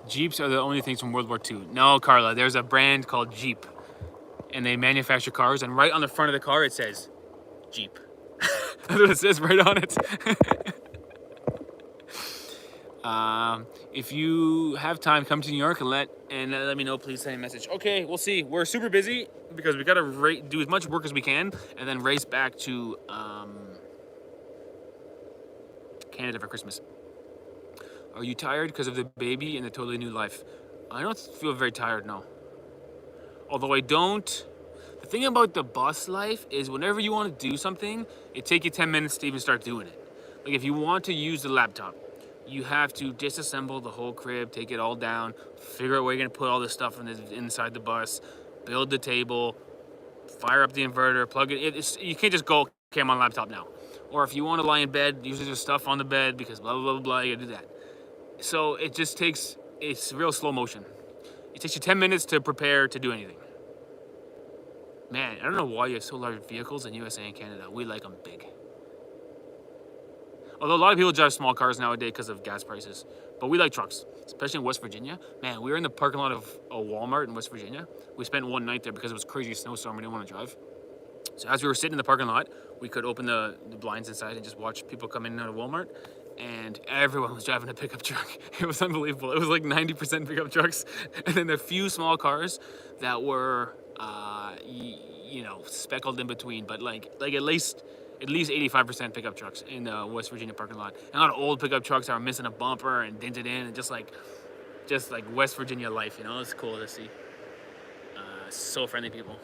Jeeps are the only things from World War II. No, Carla, there's a brand called Jeep. And they manufacture cars, and right on the front of the car it says Jeep. That's what it says right on it. If you have time, come to New York and let me know. Please send me a message. Okay, we'll see. We're super busy because we gotta do as much work as we can and then race back to Canada for Christmas. Are you tired because of the baby and the totally new life? I don't feel very tired, no. Although I don't. The thing about the bus life is whenever you want to do something, it takes you 10 minutes to even start doing it. Like if you want to use the laptop, you have to disassemble the whole crib, take it all down, figure out where you're going to put all this stuff inside the bus, build the table, fire up the inverter, plug it in. You can't just go, okay, I'm on laptop now. Or if you want to lie in bed, usually there's stuff on the bed because blah, blah, blah, blah, you got to do that. So it just takes, it's real slow motion. It takes you 10 minutes to prepare to do anything. Man, I don't know why you have so large vehicles in USA and Canada. We like them big. Although a lot of people drive small cars nowadays because of gas prices. But we like trucks, especially in West Virginia. Man, we were in the parking lot of a Walmart in West Virginia. We spent one night there because it was a crazy snowstorm. We didn't want to drive. So as we were sitting in the parking lot, we could open the blinds inside and just watch people come in and out of Walmart. And everyone was driving a pickup truck. It was unbelievable. It was like 90% pickup trucks. And then a few small cars that were, you know, speckled in between. But like at least 85% pickup trucks in the West Virginia parking lot. And a lot of old pickup trucks that are missing a bumper and dented in, and just like West Virginia life, you know. It's cool to see. So friendly people.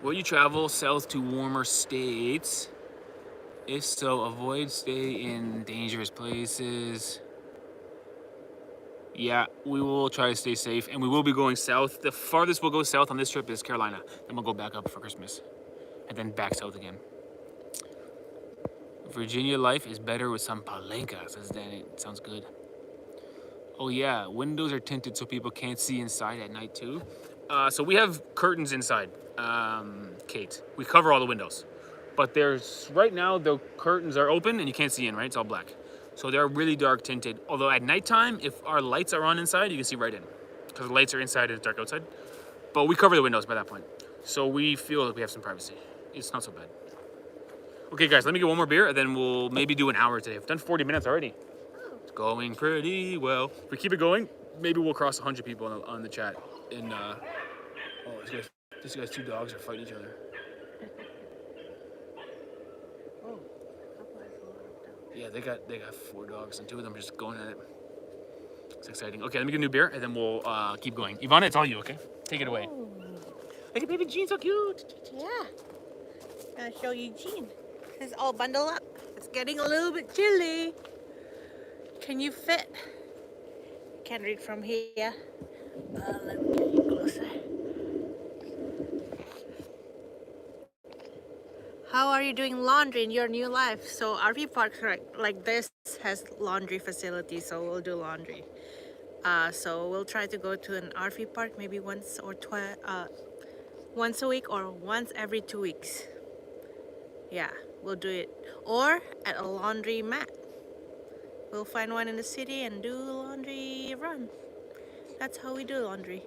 Will you travel south to warmer states? If so, avoid stay in dangerous places. Yeah, we will try to stay safe, and we will be going south. The farthest we'll go south on this trip is Carolina. Then we'll go back up for Christmas. And then back south again. Virginia life is better with some palenka, says Danny. Sounds good. Oh yeah, windows are tinted so people can't see inside at night too. So we have curtains inside, Kate. We cover all the windows. But there's, right now, the curtains are open and you can't see in, right? It's all black. So they're really dark tinted. Although at nighttime, if our lights are on inside, you can see right in. Because the lights are inside and it's dark outside. But we cover the windows by that point. So we feel like we have some privacy. It's not so bad. Okay, guys, let me get one more beer, and then we'll maybe do an hour today. We've done 40 minutes already. It's going pretty well. If we keep it going, maybe we'll cross 100 people on the chat. And oh, this guy's two dogs are fighting each other. Oh, Yeah, they got 4 dogs, and 2 of them are just going at it. It's exciting. Okay, let me get a new beer, and then we'll keep going. Ivana, it's all you, okay? Take it away. oh. Look at baby Jean, so cute. Yeah. Gonna show you Jean. It's all bundled up. It's getting a little bit chilly. Can you fit? Can't read from here. Let me get you closer. How are you doing laundry in your new life? So RV parks like this has laundry facilities, so we'll do laundry. So we'll try to go to an RV park maybe once a week or once every 2 weeks. Yeah, we'll do it. Or at a laundry mat. We'll find one in the city and do laundry run. That's how we do laundry.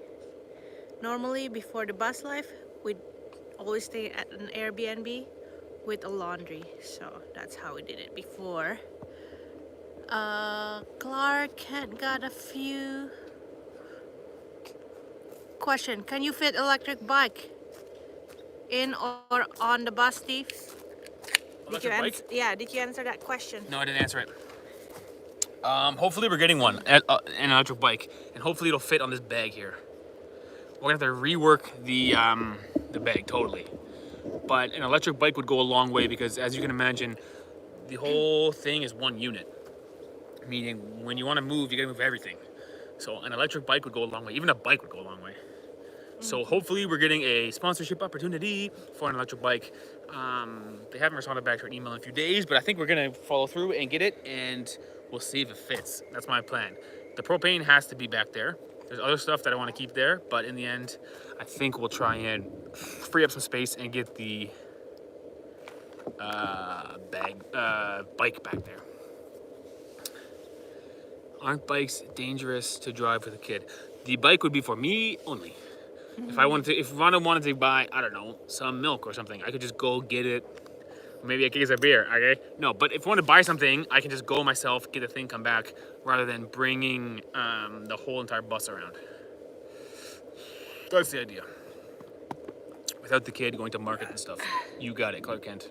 Normally, before the bus life, we'd always stay at an Airbnb with a laundry. So that's how we did it before. Clark had got a few. Question: can you fit electric bike in or on the bus, Steve? Electric bike? Yeah, did you answer that question? No, I didn't answer it. Hopefully we're getting one, an electric bike, and hopefully it'll fit on this bag here. We're gonna have to rework the bag totally. But an electric bike would go a long way because, as you can imagine, the whole thing is one unit. Meaning, when you want to move, you gotta move everything. So an electric bike would go a long way. Even a bike would go a long way. So hopefully we're getting a sponsorship opportunity for an electric bike. They haven't responded back to an email in a few days, but I think we're gonna follow through and get it, and we'll see if it fits. That's my plan. The propane has to be back there. There's other stuff that I want to keep there, but in the end, I think we'll try and free up some space and get the bike back there. Aren't bikes dangerous to drive with a kid? The bike would be for me only. If Rhonda wanted to buy, I don't know, some milk or something, I could just go get it. Maybe I could get a beer, okay? No, but if I want to buy something, I can just go myself, get the thing, come back, rather than bringing the whole entire bus around. That's the idea. Without the kid going to market and stuff. You got it, Clark Kent.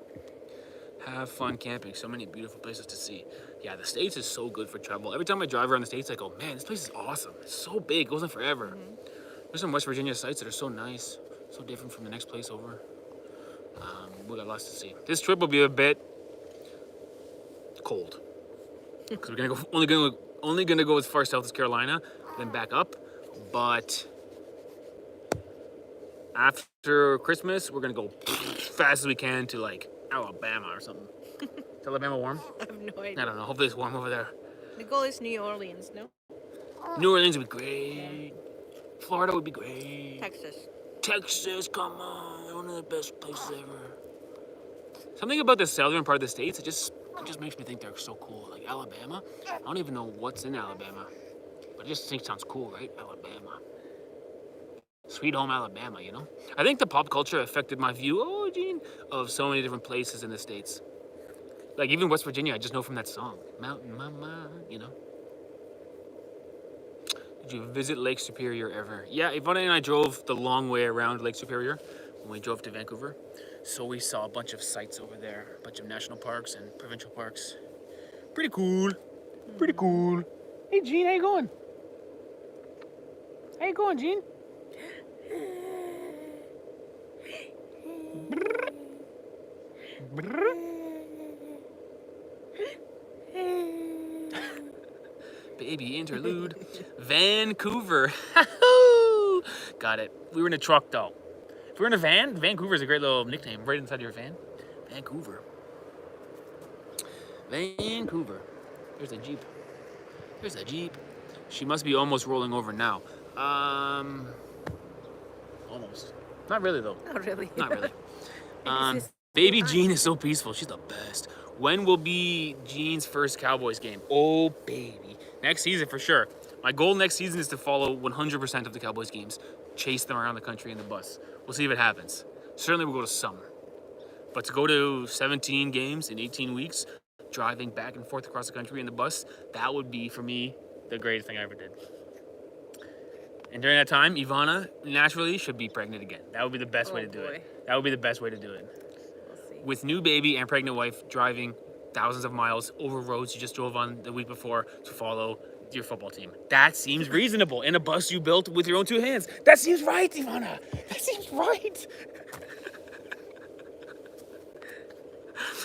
Have fun camping. So many beautiful places to see. Yeah, the States is so good for travel. Every time I drive around the States, I go, man, this place is awesome. It's so big. It goes on forever. There's some West Virginia sites that are so nice. So different from the next place over. We got lots to see. This trip will be a bit cold. Because we're only gonna go as far south as Carolina, then back up. But after Christmas, we're gonna go as fast as we can to like Alabama or something. Is Alabama warm? I have no idea. I don't know. Hopefully it's warm over there. The goal is New Orleans, no? New Orleans would be great. Florida would be great. Texas. Texas, come on, one of the best places ever. Something about the southern part of the states, it just makes me think they're so cool. Like Alabama, I don't even know what's in Alabama, but it just sounds cool, right? Alabama, sweet home Alabama, you know. I think the pop culture affected my view, Gene, of so many different places in the states. Like even West Virginia, I just know from that song, Mountain Mama, you know. Did you visit Lake Superior ever? Yeah, Ivana and I drove the long way around Lake Superior when we drove to Vancouver. So we saw a bunch of sites over there, a bunch of national parks and provincial parks. Pretty cool. Pretty cool. Hey, Gene, how you going? How you going, Gene? Baby interlude. Vancouver. Got it. We were in a truck though. If we're in a van, Vancouver's a great little nickname right inside your van. Vancouver. Vancouver. There's a Jeep. There's a Jeep. She must be almost rolling over now. Almost. Not really though. Not really. Not really. Baby Jean is so peaceful. She's the best. When will be Jean's first Cowboys game? Oh, baby. Next season for sure. My goal next season is to follow 100% of the Cowboys games. Chase them around the country in the bus. We'll see if it happens. Certainly we'll go to some. But to go to 17 games in 18 weeks, driving back and forth across the country in the bus, that would be, for me, the greatest thing I ever did. And during that time, Ivana naturally should be pregnant again. That would be the best way to do it. That would be the best way to do it. We'll see. With new baby and pregnant wife driving thousands of miles over roads you just drove on the week before to follow your football team. That seems reasonable. In a bus you built with your own two hands. That seems right, Ivana. That seems right.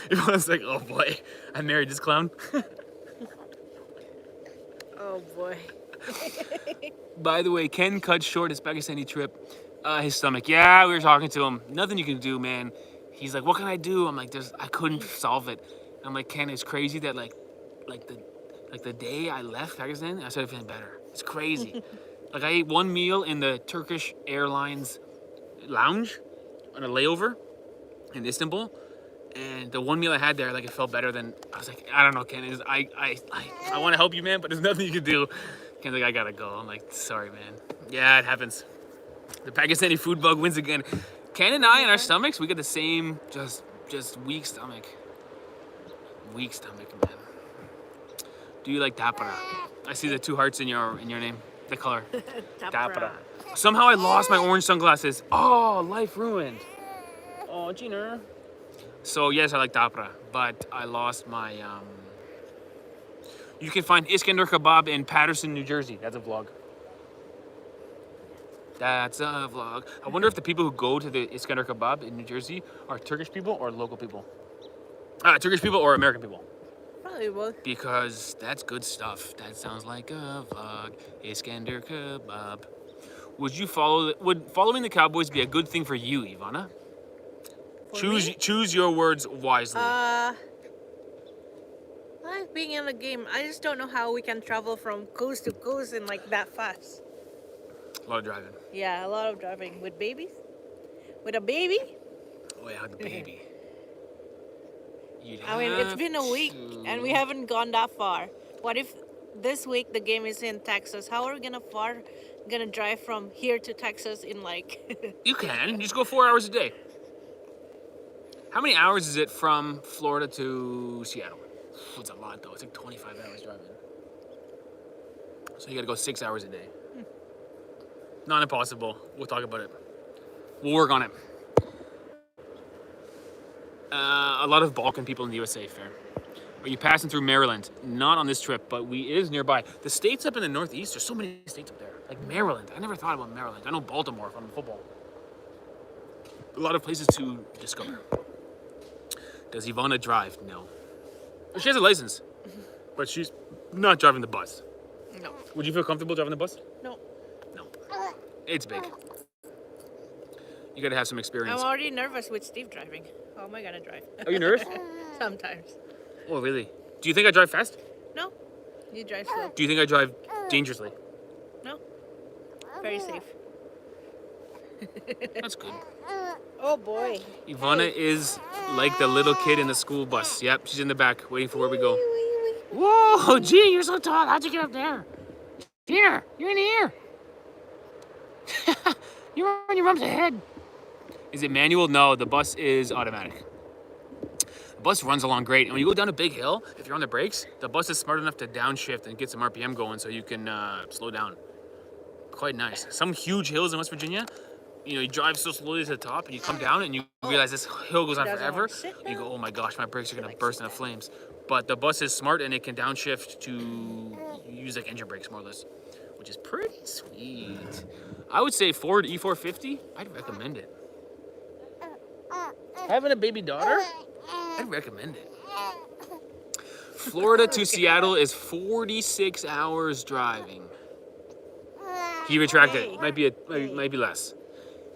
Ivana's like, oh boy, I married this clown. Oh boy. By the way, Ken cut short his Pakistani trip. His stomach. Yeah, we were talking to him. Nothing you can do, man. He's like, what can I do? I'm like, I couldn't solve it. I'm like, Ken, it's crazy that like the day I left Pakistan, I started feeling better. It's crazy. Like I ate one meal in the Turkish Airlines lounge on a layover in Istanbul, and the one meal I had there, like it felt better than. I was like, I don't know, Ken. I want to help you, man, but there's nothing you can do. Ken's like, I gotta go. I'm like, sorry, man. Yeah, it happens. The Pakistani food bug wins again. Ken and I, in our stomachs, we get the same, just weak stomach. Weak stomach, man. Do you like tapara? I see the two hearts in your name. The color. Tapara. Somehow I lost my orange sunglasses. Oh, life ruined. Oh, Gina. So yes, I like tapara, but I lost my. You can find Iskandar Kebab in Patterson, New Jersey. That's a vlog. That's a vlog. I wonder if the people who go to the Iskandar Kebab in New Jersey are Turkish people or local people. Turkish people or American people. Probably both. Because that's good stuff. That sounds like a vlog. Iskandar Kebab. Would following the Cowboys be a good thing for you, Ivana? Choose your words wisely. I like being in the game. I just don't know how we can travel from coast to coast and like that fast. A lot of driving. Yeah, a lot of driving with babies. With a baby. Oh yeah, the baby. I mean, it's been a week and we haven't gone that far. What if this week the game is in Texas? How are we gonna drive from here to Texas in like? You can. You just go 4 hours a day. How many hours is it from Florida to Seattle? It's a lot though. It's like 25 hours driving. So you gotta go 6 hours a day. Not impossible. We'll talk about it. We'll work on it. A lot of Balkan people in the USA, fair. Are you passing through Maryland? Not on this trip, but it is nearby. The states up in the Northeast, there's so many states up there. Like Maryland. I never thought about Maryland. I know Baltimore from football. A lot of places to discover. Does Ivana drive? No. She has a license, but she's not driving the bus. No. Would you feel comfortable driving the bus? No. No. It's big. You gotta have some experience. I'm already nervous with Steve driving. How am I gonna drive? Are you nervous? Sometimes. Oh, really? Do you think I drive fast? No. You drive slow. Do you think I drive dangerously? Very safe. That's good. Oh boy. Ivana is like the little kid in the school bus. Yep, she's in the back waiting for where we go. Wee. Whoa, Gina, you're so tall. How'd you get up there? Gina, you're in the air. You're on your mom's head. Is it manual? No, the bus is automatic. The bus runs along great. And when you go down a big hill, if you're on the brakes, the bus is smart enough to downshift and get some RPM going so you can slow down. Quite nice. Some huge hills in West Virginia, you know, you drive so slowly to the top and you come down and you realize this hill goes on Doesn't forever. want to sit And you go, down. oh my gosh, my brakes are gonna burst into flames. But the bus is smart and it can downshift to use like engine brakes more or less, which is pretty sweet. I would say Ford E450, I'd recommend it. Having a baby daughter, I'd recommend it. Florida to Seattle is 46 hours driving. He retracted it. Might be less.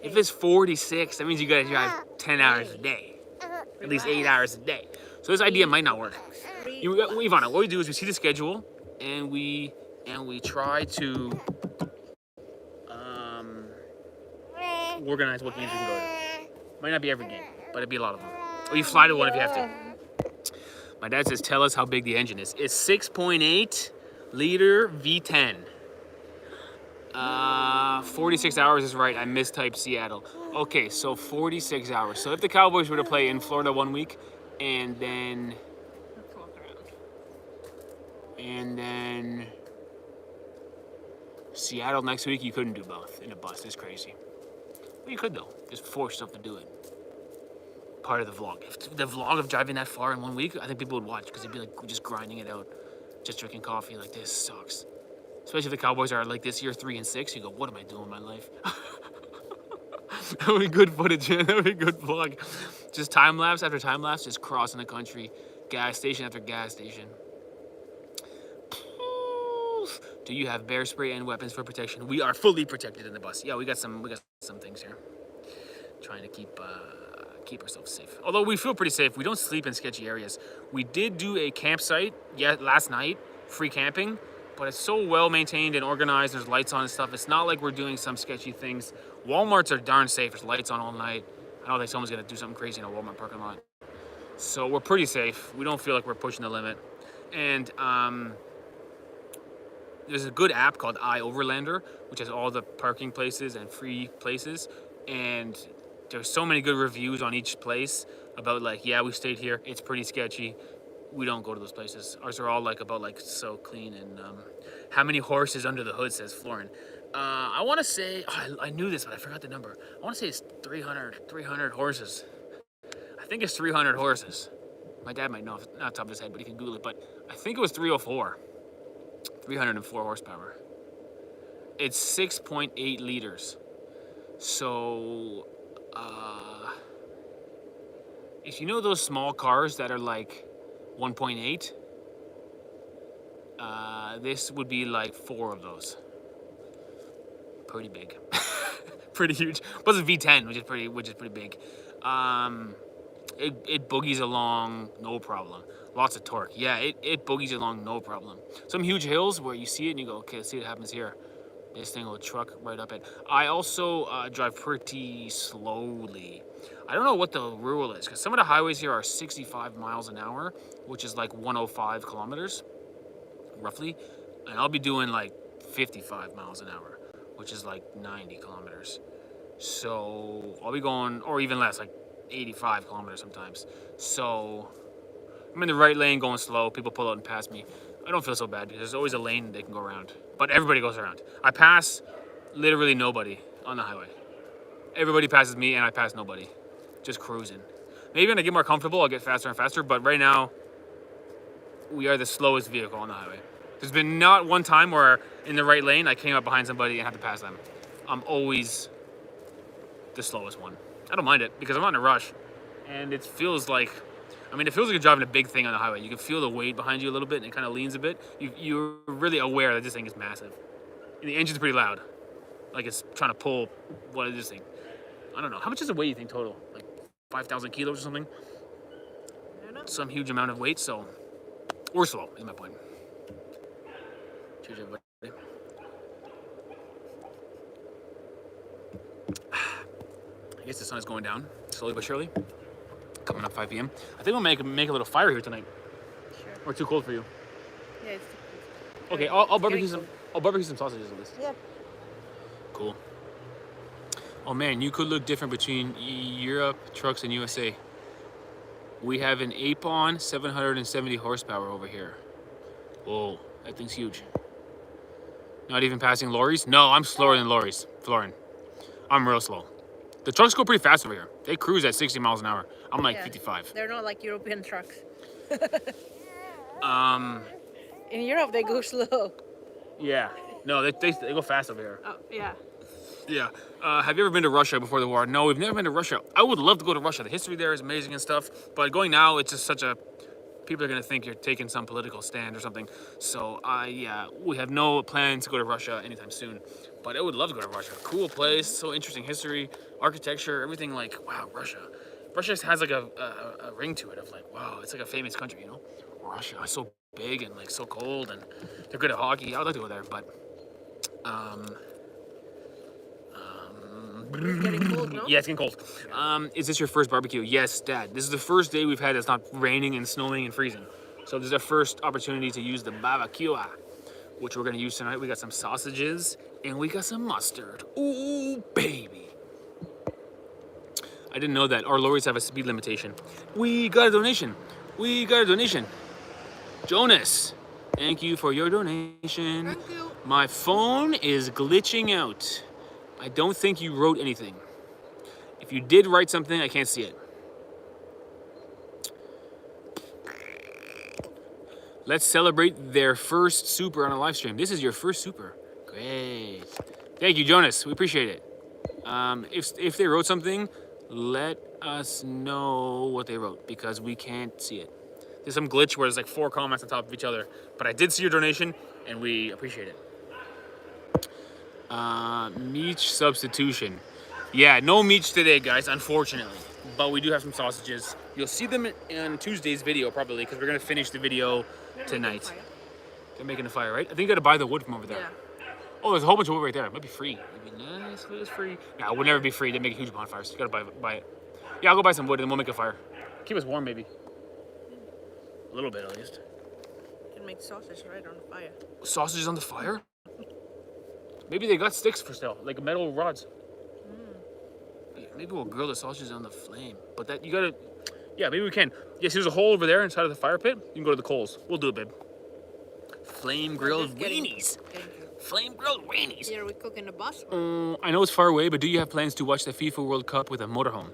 If it's 46, that means you gotta drive 10 hours a day. At least 8 hours a day. So this idea might not work. Ivana, what we do is we see the schedule and we try to organize what games we can go to. Might not be every game, but it'd be a lot of them. Or you fly to one if you have to. My dad says, tell us how big the engine is. It's 6.8 liter V10. 46 hours is right. I mistyped Seattle. Okay, so 46 hours. So if the Cowboys were to play in Florida 1 week and then Seattle next week, you couldn't do both in a bus. It's crazy. Well, you could though. Just force yourself to do it. Part of the vlog. If the vlog of driving that far in 1 week, I think people would watch because they'd be like just grinding it out, just drinking coffee. Like, this sucks. Especially if the Cowboys are like this year 3-6, you go, what am I doing in my life? That would be good footage, man. That would be a good vlog. Just time lapse after time lapse, just crossing the country, gas station after gas station. Do you have bear spray and weapons for protection? We are fully protected in the bus. Yeah, we got some things here. Trying to keep ourselves safe. Although we feel pretty safe. We don't sleep in sketchy areas. We did do a campsite last night, free camping, but it's so well maintained and organized. There's lights on and stuff. It's not like we're doing some sketchy things. Walmarts are darn safe. There's lights on all night. I don't think someone's gonna do something crazy in a Walmart parking lot. So we're pretty safe. We don't feel like we're pushing the limit. And there's a good app called iOverlander, which has all the parking places and free places. And there's so many good reviews on each place about like, yeah, we stayed here. It's pretty sketchy. We don't go to those places. Ours are all like about like so clean. And how many horses under the hood, says Florin. I want to say, I knew this, but I forgot the number. I want to say it's 300 horses. I think it's 300 horses. My dad might know, not off the top of his head, but he can Google it. But I think it was 304. 304 horsepower. It's 6.8 liters. So, if you know those small cars that are like 1.8, this would be like 4 of those. Pretty big. Pretty huge. But it's a V10, which is pretty big. It boogies along, no problem. Lots of torque. Yeah, it boogies along, no problem. Some huge hills where you see it and you go, okay, let's see what happens here. This thing will truck right up it. I also drive pretty slowly. I don't know what the rule is, because some of the highways here are 65 miles an hour, which is like 105 kilometers, roughly. And I'll be doing like 55 miles an hour, which is like 90 kilometers. So I'll be going, or even less, like 85 kilometers sometimes. So I'm in the right lane going slow. People pull out and pass me. I don't feel so bad because there's always a lane they can go around. But everybody goes around. I pass literally nobody on the highway. Everybody passes me and I pass nobody. Just cruising. Maybe when I get more comfortable, I'll get faster and faster. But right now, we are the slowest vehicle on the highway. There's been not one time where in the right lane, I came up behind somebody and had to pass them. I'm always the slowest one. I don't mind it because I'm not in a rush. And it feels like, it feels like you're driving a big thing on the highway. You can feel the weight behind you a little bit and it kind of leans a bit. You're really aware that this thing is massive. And the engine's pretty loud. Like it's trying to pull, what is this thing? I don't know. How much does it weigh, you think, total? Like 5,000 kilos or something? I don't know. Some huge amount of weight, so we're slow, is my point. Cheers, everybody. guess the sun is going down slowly but surely. Coming up 5 p.m. I think we'll make a little fire here tonight. Sure. Or too cold for you? Yeah, it's Okay, I'll it's barbecue getting some. cold. I'll barbecue some sausages at least. Yeah. Cool. Oh man, you could look different between Europe trucks and USA. We have an Apon 770 horsepower over here. Whoa, that thing's huge. Not even passing lorries? No, I'm slower than lorries, Florin. I'm real slow. The trucks go pretty fast over here. They cruise at 60 miles an hour. I'm like Yeah. 55. They're not like European trucks. Um, In Europe, they go slow. yeah. No, they go fast over here. Oh, yeah. Yeah. Have you ever been to Russia before the war? No, we've never been to Russia. I would love to go to Russia. The history there is amazing and stuff. But going now, it's just such a... People are going to think you're taking some political stand or something. So, yeah, we have no plans to go to Russia anytime soon. But I would love to go to Russia. Cool place, so interesting history, architecture, everything like, wow, Russia. Russia has like a ring to it of like, wow, it's like a famous country, you know? Russia is so big and like so cold and they're good at hockey. I would like to go there, but... It's getting cold, no? Yeah, it's getting cold. Is this your first barbecue? Yes, Dad. This is the first day we've had that's not raining and snowing and freezing. So this is our first opportunity to use the barbecue, which we're gonna use tonight. We got some sausages and we got some mustard. Ooh, baby. I didn't know that our lorries have a speed limitation. We got a donation. We got a donation. Jonas, thank you for your donation. Thank you. My phone is glitching out. I don't think you wrote anything. If you did write something, I can't see it. Let's celebrate their first super on a live stream. This is your first super. Great. Thank you, Jonas. We appreciate it. If they wrote something, let us know what they wrote because we can't see it. There's some glitch where there's like 4 comments on top of each other. But I did see your donation and we appreciate it. Meat substitution. Yeah, no meats today, guys, unfortunately. But we do have some sausages. You'll see them in Tuesday's video, probably, because we're going to finish the video tonight. They're making a fire, right? I think you got to buy the wood from over there. Yeah. Oh, there's a whole bunch of wood right there. It might be free. It'd be nice if it was free. No, it would never be free. They make huge bonfires. You got to buy it. Yeah, I'll go buy some wood and then we'll make a fire. Keep us warm, maybe. A little bit, at least. You can make sausage right on the fire. Sausages on the fire? Maybe they got sticks for sale, like metal rods. Maybe we'll grill the sausages on the flame. But that, you gotta, yeah, maybe we can. Yes, there's a hole over there inside of the fire pit. You can go to the coals. We'll do it, babe. Flame grilled weenies. Flame grilled weenies. Here we cook in the bus. I know it's far away, but do you have plans to watch the FIFA World Cup with a motorhome?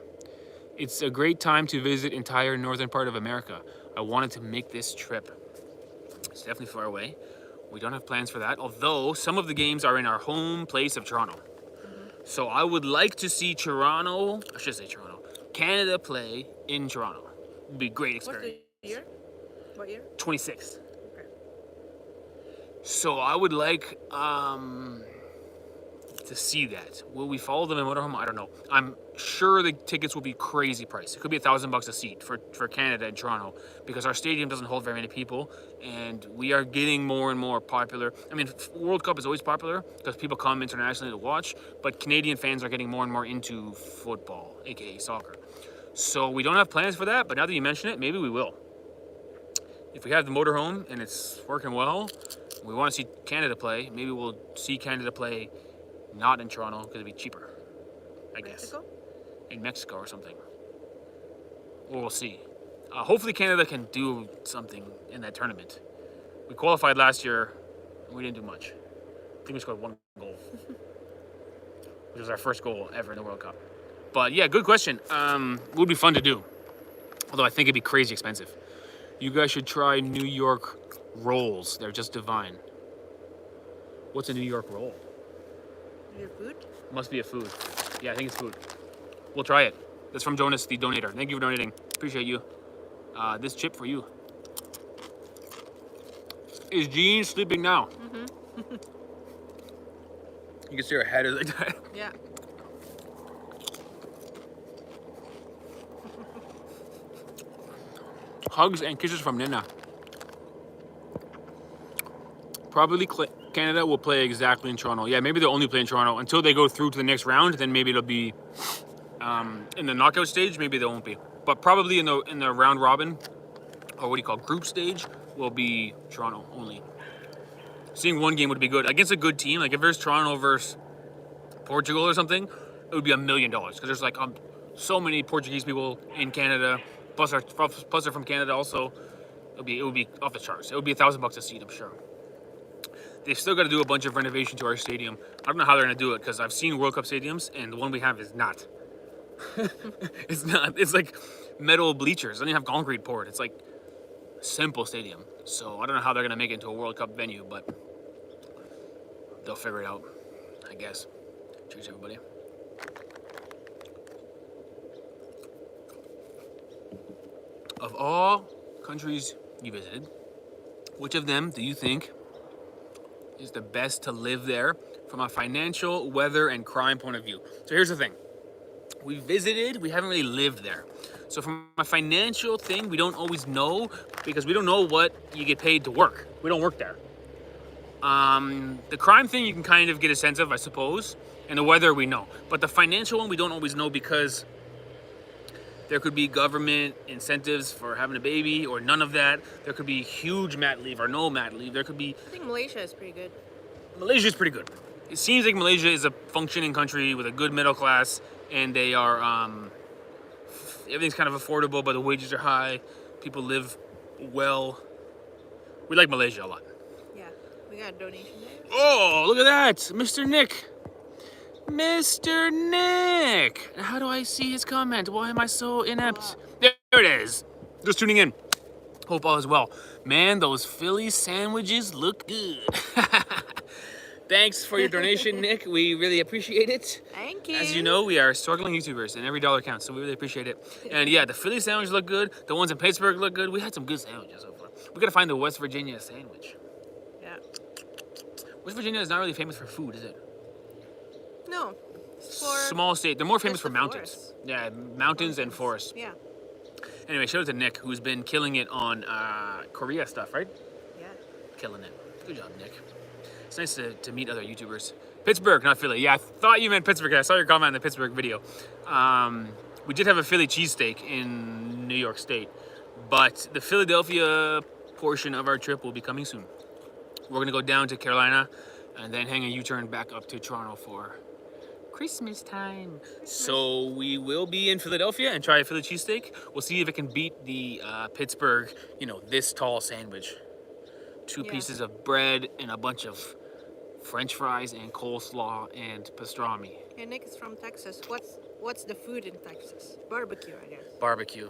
It's a great time to visit entire northern part of America. I wanted to make this trip. It's definitely far away. We don't have plans for that, although some of the games are in our home place of Toronto. So I would like to see Toronto, I should say Toronto, Canada play in Toronto. It would be a great experience. What's the year? What year? 26th. Okay. So I would like to see that. Will we follow them in motorhome? I don't know. I'm sure the tickets will be crazy price. It could be $1,000 a seat for Canada and Toronto because our stadium doesn't hold very many people and we are getting more and more popular. I mean, World Cup is always popular because people come internationally to watch, but Canadian fans are getting more and more into football, aka soccer. So we don't have plans for that, but now that you mention it, maybe we will. If we have the motorhome and it's working well, we want to see Canada play, maybe we'll see Canada play not in Toronto because it'd be cheaper, I guess. Mexico? In Mexico or something. Or we'll see. Hopefully Canada can do something in that tournament. We qualified last year and we didn't do much. I think we scored 1 goal. Which was our first goal ever in the World Cup. But yeah, good question. Would be fun to do. Although I think it'd be crazy expensive. You guys should try New York rolls. They're just divine. What's a New York roll? Your food? Must be a food. Yeah, I think it's food. We'll try it. That's from Jonas, the donator. Thank you for donating. Appreciate you. This chip for you. Is Jean sleeping now? Mm-hmm. You can see her head is like that. Yeah. Hugs and kisses from Nina. Probably Canada will play exactly in Toronto. Yeah, maybe they'll only play in Toronto until they go through to the next round. Then maybe it'll be In the knockout stage, maybe there won't be, but probably in the round robin, or what do you call group stage, will be Toronto only. Seeing one game would be good against a good team. Like if there's Toronto versus Portugal or something, it would be $1 million because there's like so many Portuguese people in Canada, plus are from Canada also. It would be off the charts. It would be $1,000 a seat, I'm sure. They've still got to do a bunch of renovation to our stadium. I don't know how they're gonna do it because I've seen World Cup stadiums and the one we have is not. It's not. It's like metal bleachers. It doesn't even have concrete poured. It's like a simple stadium. So I don't know how they're gonna make it into a World Cup venue, but they'll figure it out, I guess. Cheers, everybody. Of all countries you visited, which of them do you think is the best to live there from a financial, weather, and crime point of view? So here's the thing. We visited, we haven't really lived there. So from a financial thing, we don't always know because we don't know what you get paid to work. We don't work there. The crime thing you can kind of get a sense of, I suppose, and the weather we know. But the financial one we don't always know because there could be government incentives for having a baby or none of that. There could be huge mat leave or no mat leave. There could be... I think Malaysia is pretty good. Malaysia is pretty good. It seems like Malaysia is a functioning country with a good middle class, and they are, everything's kind of affordable, but the wages are high. People live well. We like Malaysia a lot. Yeah, we got a donation there. Oh, look at that, Mr. Nick. Mr. Nick! How do I see his comment? Why am I so inept? There it is. Just tuning in. Hope all is well. Man, those Philly sandwiches look good. Thanks for your donation, Nick. We really appreciate it. Thank you. As you know, we are struggling YouTubers, and every dollar counts, so we really appreciate it. And yeah, the Philly sandwiches look good. The ones in Pittsburgh look good. We had some good sandwiches so far. We gotta find the West Virginia sandwich. Yeah. West Virginia is not really famous for food, is it? No. Small state. They're more famous just for the mountains. forests. Yeah, mountains and forests. Yeah. Anyway, shout out to Nick, who's been killing it on Korea stuff, right? Yeah. Killing it. Good job, Nick. It's nice to meet other YouTubers. Pittsburgh, not Philly. Yeah, I thought you meant Pittsburgh. I saw your comment on the Pittsburgh video. We did have a Philly cheesesteak in New York State, but the Philadelphia portion of our trip will be coming soon. We're gonna go down to Carolina and then hang a U-turn back up to Toronto for Christmas time. So we will be in Philadelphia and try a Philly cheesesteak. We'll see if it can beat the Pittsburgh, this tall sandwich. Two pieces of bread and a bunch of French fries and coleslaw and pastrami. Hey, Nick is from Texas. What's the food in Texas? Barbecue, I guess. Barbecue.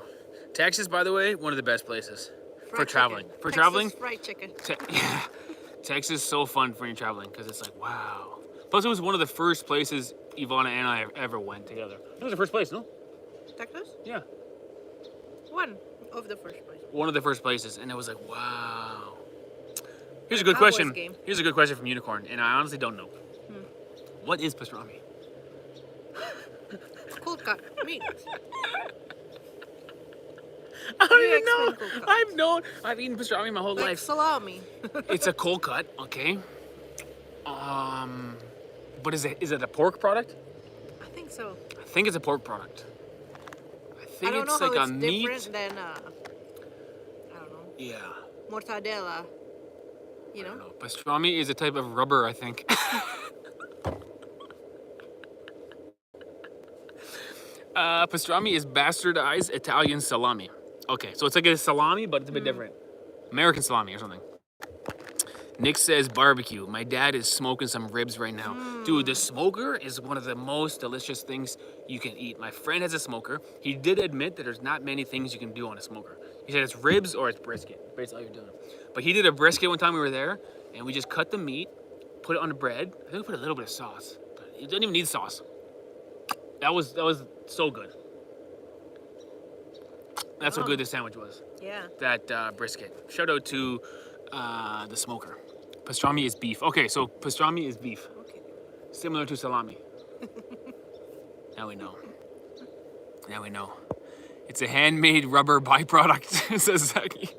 Texas, by the way, one of the best places for Fried traveling. chicken. For Texas traveling, fried chicken. yeah. Texas is so fun for you traveling because it's like, wow. Plus, it was one of the first places Ivana and I ever went together. It was the first place, no? Texas? Yeah. One of the first place. One of the first places, and it was like, wow. Here's a good Cowboys question. game. Here's a good question from Unicorn, and I honestly don't know. What is pastrami? Cold cut meat. I don't even know. explain cold cut? I've eaten pastrami my whole Like life. salami. It's a cold cut, okay. But is it a pork product? I think so. I think it's a pork product. I I think don't know it's how like a it's meat. different than I don't know, Yeah. mortadella. You I don't know? know. Pastrami is a type of rubber, I think. Pastrami is bastardized Italian salami. Okay, so it's like a salami, but it's a bit different. American salami or something. Nick says barbecue. My dad is smoking some ribs right now. Dude, the smoker is one of the most delicious things you can eat. My friend has a smoker. He did admit that there's not many things you can do on a smoker. He said it's ribs or it's brisket. Basically all you're doing. But he did a brisket one time we were there, and we just cut the meat, put it on the bread. I think we put a little bit of sauce. But you don't even need sauce. That was so good. That's how good this sandwich was. Yeah. That brisket. Shout out to the smoker. Pastrami is beef. Okay, so pastrami is beef. Okay. Similar to salami. Now we know. Now we know. It's a handmade rubber byproduct, says Zaki.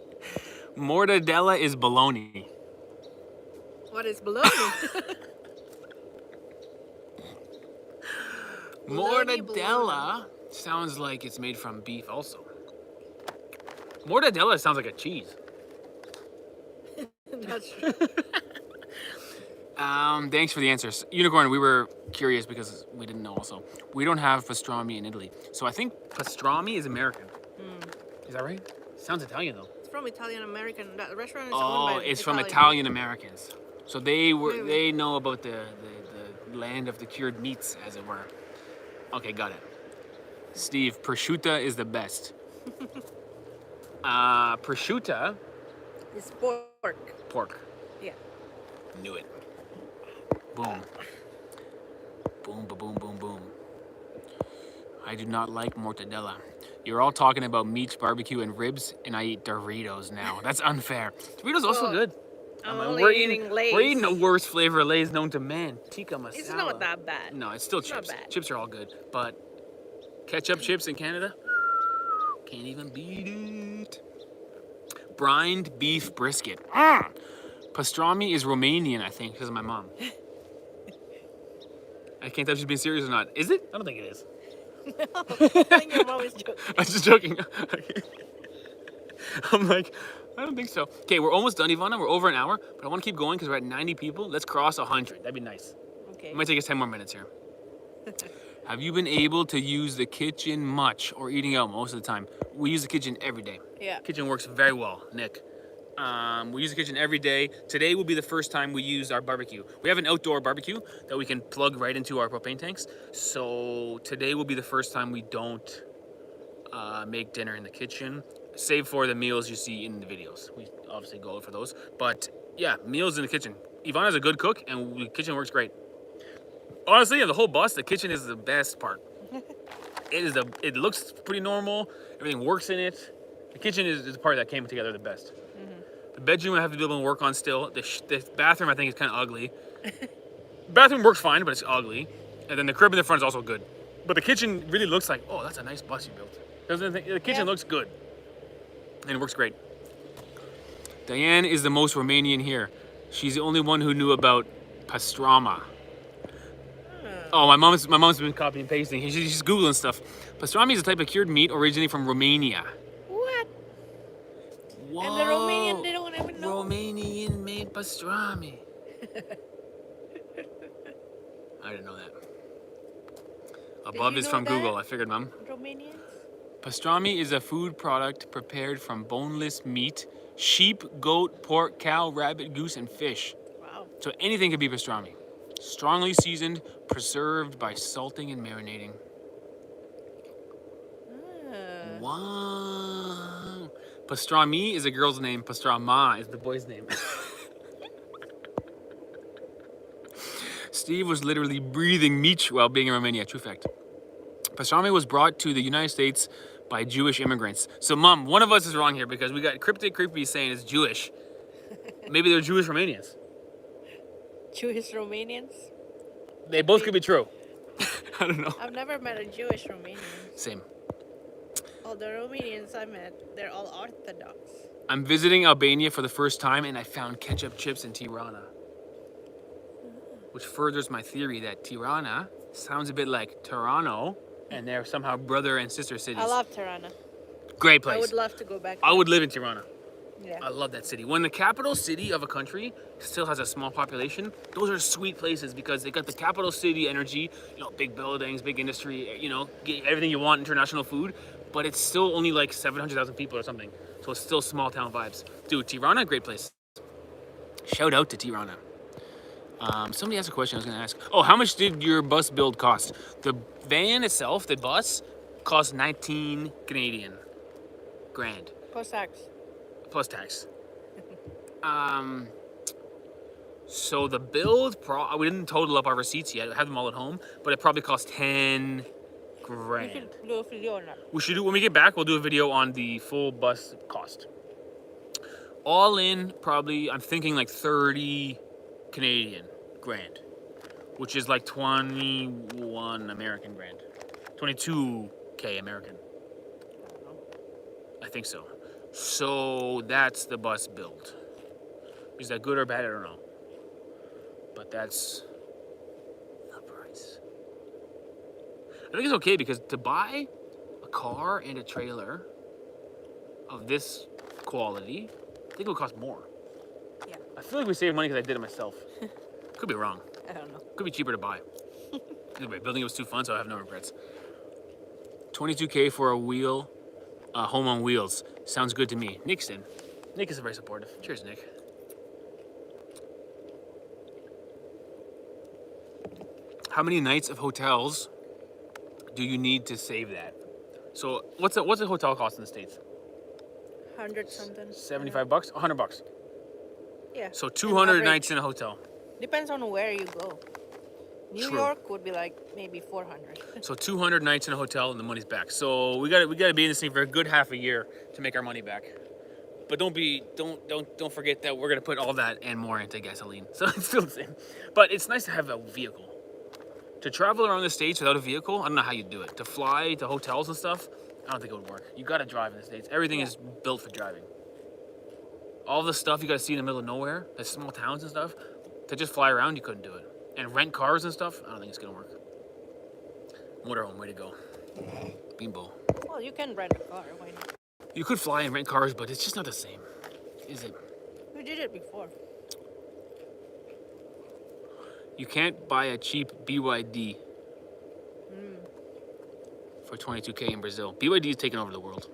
Mortadella is bologna. What is bologna? Mortadella sounds like it's made from beef also. Mortadella sounds like a cheese. That's true. Thanks for the answers. Unicorn, we were curious because we didn't know also. We don't have pastrami in Italy. So I think pastrami is American. Is that right? Sounds Italian though. It's from Italian American. That restaurant is owned Oh, by it's from Italian Americans. So they know about the land of the cured meats, as it were. Okay, got it. Steve, prosciutto is the best. Prosciutto. It's pork. Pork. Yeah. Knew it. Boom. Boom, boom, boom, boom. I do not like mortadella. You're all talking about meats, barbecue, and ribs, and I eat Doritos now. That's unfair. Doritos also good. I'm only eating Lay's. We're eating the worst flavor of Lay's known to man. Tikka masala. It's not that bad. No, it's still It's not chips. bad. Chips are all good, but ketchup chips in Canada can't even beat it. Brined beef brisket. Pastrami is Romanian, I think, because of my mom. I can't tell if she's being serious or not. Is it? I don't think it is. No, I think your mom is joking. I was just joking. I'm like, I don't think so. Okay, we're almost done, Ivana. We're over an hour, but I want to keep going because we're at 90 people. Let's cross 100. That'd be nice. Okay. It might take us 10 more minutes here. Have you been able to use the kitchen much or eating out most of the time? We use the kitchen every day. Yeah. Kitchen works very well, Nick. We use the kitchen every day. Today will be the first time we use our barbecue. We have an outdoor barbecue that we can plug right into our propane tanks. So today will be the first time we don't make dinner in the kitchen, save for the meals you see in the videos. We obviously go out for those. But yeah, meals in the kitchen. Ivana's a good cook and the kitchen works great. Honestly, of the whole bus, the kitchen is the best part. It looks pretty normal. Everything works in it. The kitchen is the part that came together the best. The bedroom I have to be able to work on still. The bathroom I think is kind of ugly. Bathroom works fine, but it's ugly. And then the crib in the front is also good. But the kitchen really looks like, oh, that's a nice bus you built. Doesn't it? The kitchen looks good. And it works great. Diane is the most Romanian here. She's the only one who knew about pastrama. Oh, my mom's been copying and pasting. She's Googling stuff. Pastrami is a type of cured meat originating from Romania. What? Whoa. And the Romanian, they don't even know. Romanian made pastrami. I didn't know that. Above you is know from that? Google. I figured, Mom. Romanians? Pastrami is a food product prepared from boneless meat, sheep, goat, pork, cow, rabbit, goose, and fish. Wow. So anything could be pastrami. Strongly seasoned, preserved by salting and marinating. Wow. Pastrami is a girl's name. Pastrama is the boy's name. Steve was literally breathing meat while being in Romania. True fact. Pastrami was brought to the United States by Jewish immigrants. So, Mom, one of us is wrong here because we got Cryptic Creepy saying it's Jewish. Maybe they're Jewish Romanians. Jewish Romanians? They both could be true. I don't know. I've never met a Jewish Romanian. Same. All the Romanians I met, they're all Orthodox. I'm visiting Albania for the first time and I found ketchup chips in Tirana. Which furthers my theory that Tirana sounds a bit like Toronto and they're somehow brother and sister cities. I love Tirana. Great place. I would love to go back. I would live in Tirana. Yeah. I love that city. When the capital city of a country still has a small population, those are sweet places because they got the capital city energy, big buildings, big industry, get everything you want, international food, but it's still only like 700,000 people or something. So it's still small town vibes. Dude, Tirana, great place. Shout out to Tirana. Somebody asked a question I was going to ask. Oh, how much did your bus build cost? The van itself, the bus, cost 19 Canadian grand. Post-tax. Plus tax. So the build, we didn't total up our receipts yet. I have them all at home, but it probably cost 10 grand. We should do a video on that. We should do, when we get back, we'll do a video on the full bus cost. All in, probably, I'm thinking like 30 Canadian grand, which is like 21 American grand. 22K American. I think so. So that's the bus build. Is that good or bad? I don't know. But that's the price. I think it's okay because to buy a car and a trailer of this quality, I think it would cost more. Yeah. I feel like we saved money because I did it myself. Could be wrong. I don't know. Could be cheaper to buy. Anyway, building it was too fun, so I have no regrets. $22K for a wheel, home on wheels. Sounds good to me. Nick's in. Nick is very supportive. Cheers, Nick. How many nights of hotels do you need to save that? So what's a hotel cost in the States? 100 something. 75 bucks? 100 bucks. Yeah. So an 200 average. nights in a hotel. Depends on where you go. New True. York would be like maybe 400. So 200 nights in a hotel and the money's back. So we gotta be in this thing for a good half a year to make our money back. But don't forget that we're gonna put all that and more into gasoline. So it's still the same. But it's nice to have a vehicle. To travel around the States without a vehicle, I don't know how you'd do it. To fly to hotels and stuff, I don't think it would work. You gotta drive in the States. Everything is built for driving. All the stuff you gotta see in the middle of nowhere, the small towns and stuff, to just fly around, you couldn't do it. And rent cars and stuff, I don't think it's gonna work. Motorhome, way to go. Bimbo. Well, you can rent a car. Why not? You could fly and rent cars, but it's just not the same, is it? We did it before. You can't buy a cheap BYD for 22K in Brazil. BYD is taking over the world.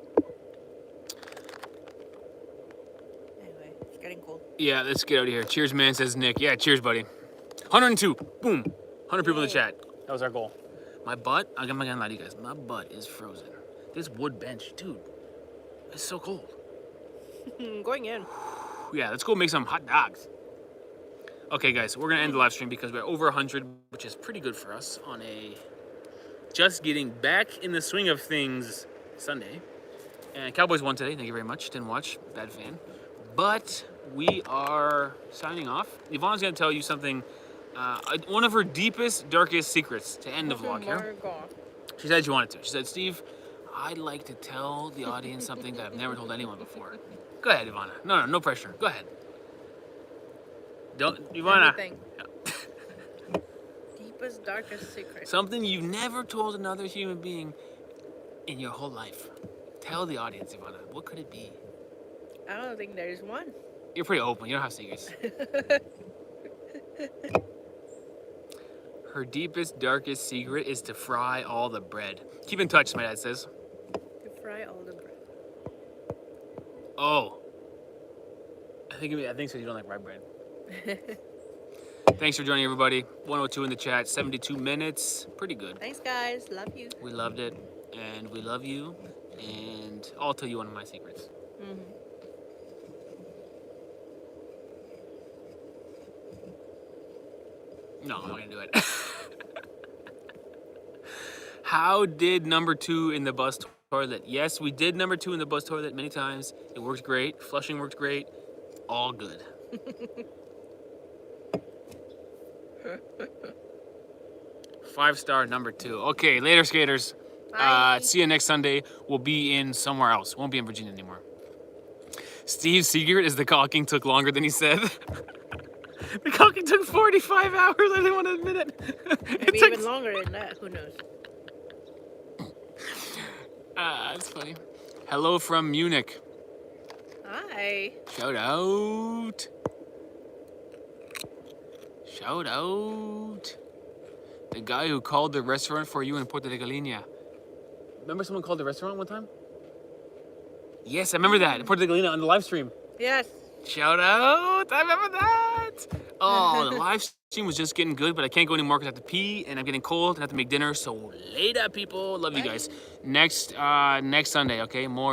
Anyway, it's getting cold. Yeah, let's get out of here. Cheers, man, says Nick. Yeah, cheers, buddy. 102. Boom. 100 people in the chat. That was our goal. My butt, I'm not gonna lie to you guys, my butt is frozen. This wood bench, dude, it's so cold. Going in. Yeah, let's go make some hot dogs. Okay, guys, we're gonna end the live stream because we're over 100, which is pretty good for us on a just getting back in the swing of things Sunday. And Cowboys won today. Thank you very much. Didn't watch. Bad fan. But we are signing off. Yvonne's gonna tell you something. One of her deepest, darkest secrets to end the vlog here. She said she wanted to. She said, Steve, I'd like to tell the audience something that I've never told anyone before. Go ahead, Ivana. No pressure. Go ahead. Don't, Ivana. Deepest, darkest secret. Something you've never told another human being in your whole life. Tell the audience, Ivana. What could it be? I don't think there is one. You're pretty open. You don't have secrets. Her deepest, darkest secret is to fry all the bread. Keep in touch, my dad says. To fry all the bread. Oh. I think so. You don't like rye bread. Thanks for joining, everybody. 102 in the chat. 72 minutes. Pretty good. Thanks, guys. Love you. We loved it. And we love you. And I'll tell you one of my secrets. No, I'm not going to do it. How did number 2 in the bus toilet? Yes, we did number 2 in the bus toilet many times. It worked great. Flushing worked great. All good. Five-star number 2. Okay, later, skaters. See you next Sunday. We'll be in somewhere else. Won't be in Virginia anymore. Steve's secret is the caulking took longer than he said. The caulking took 45 hours. I didn't want to admit it. Maybe even longer than that. Who knows? That's funny. Hello from Munich. Hi. Shout out. Shout out. The guy who called the restaurant for you in Puerto de Galina. Remember someone called the restaurant one time? Yes, I remember that. In Puerto de Galina on the live stream. Yes. Shout out. I remember that. Oh, the live stream was just getting good, but I can't go anymore because I have to pee and I'm getting cold and I have to make dinner. So later, people. Love you guys. Next Sunday, okay? More.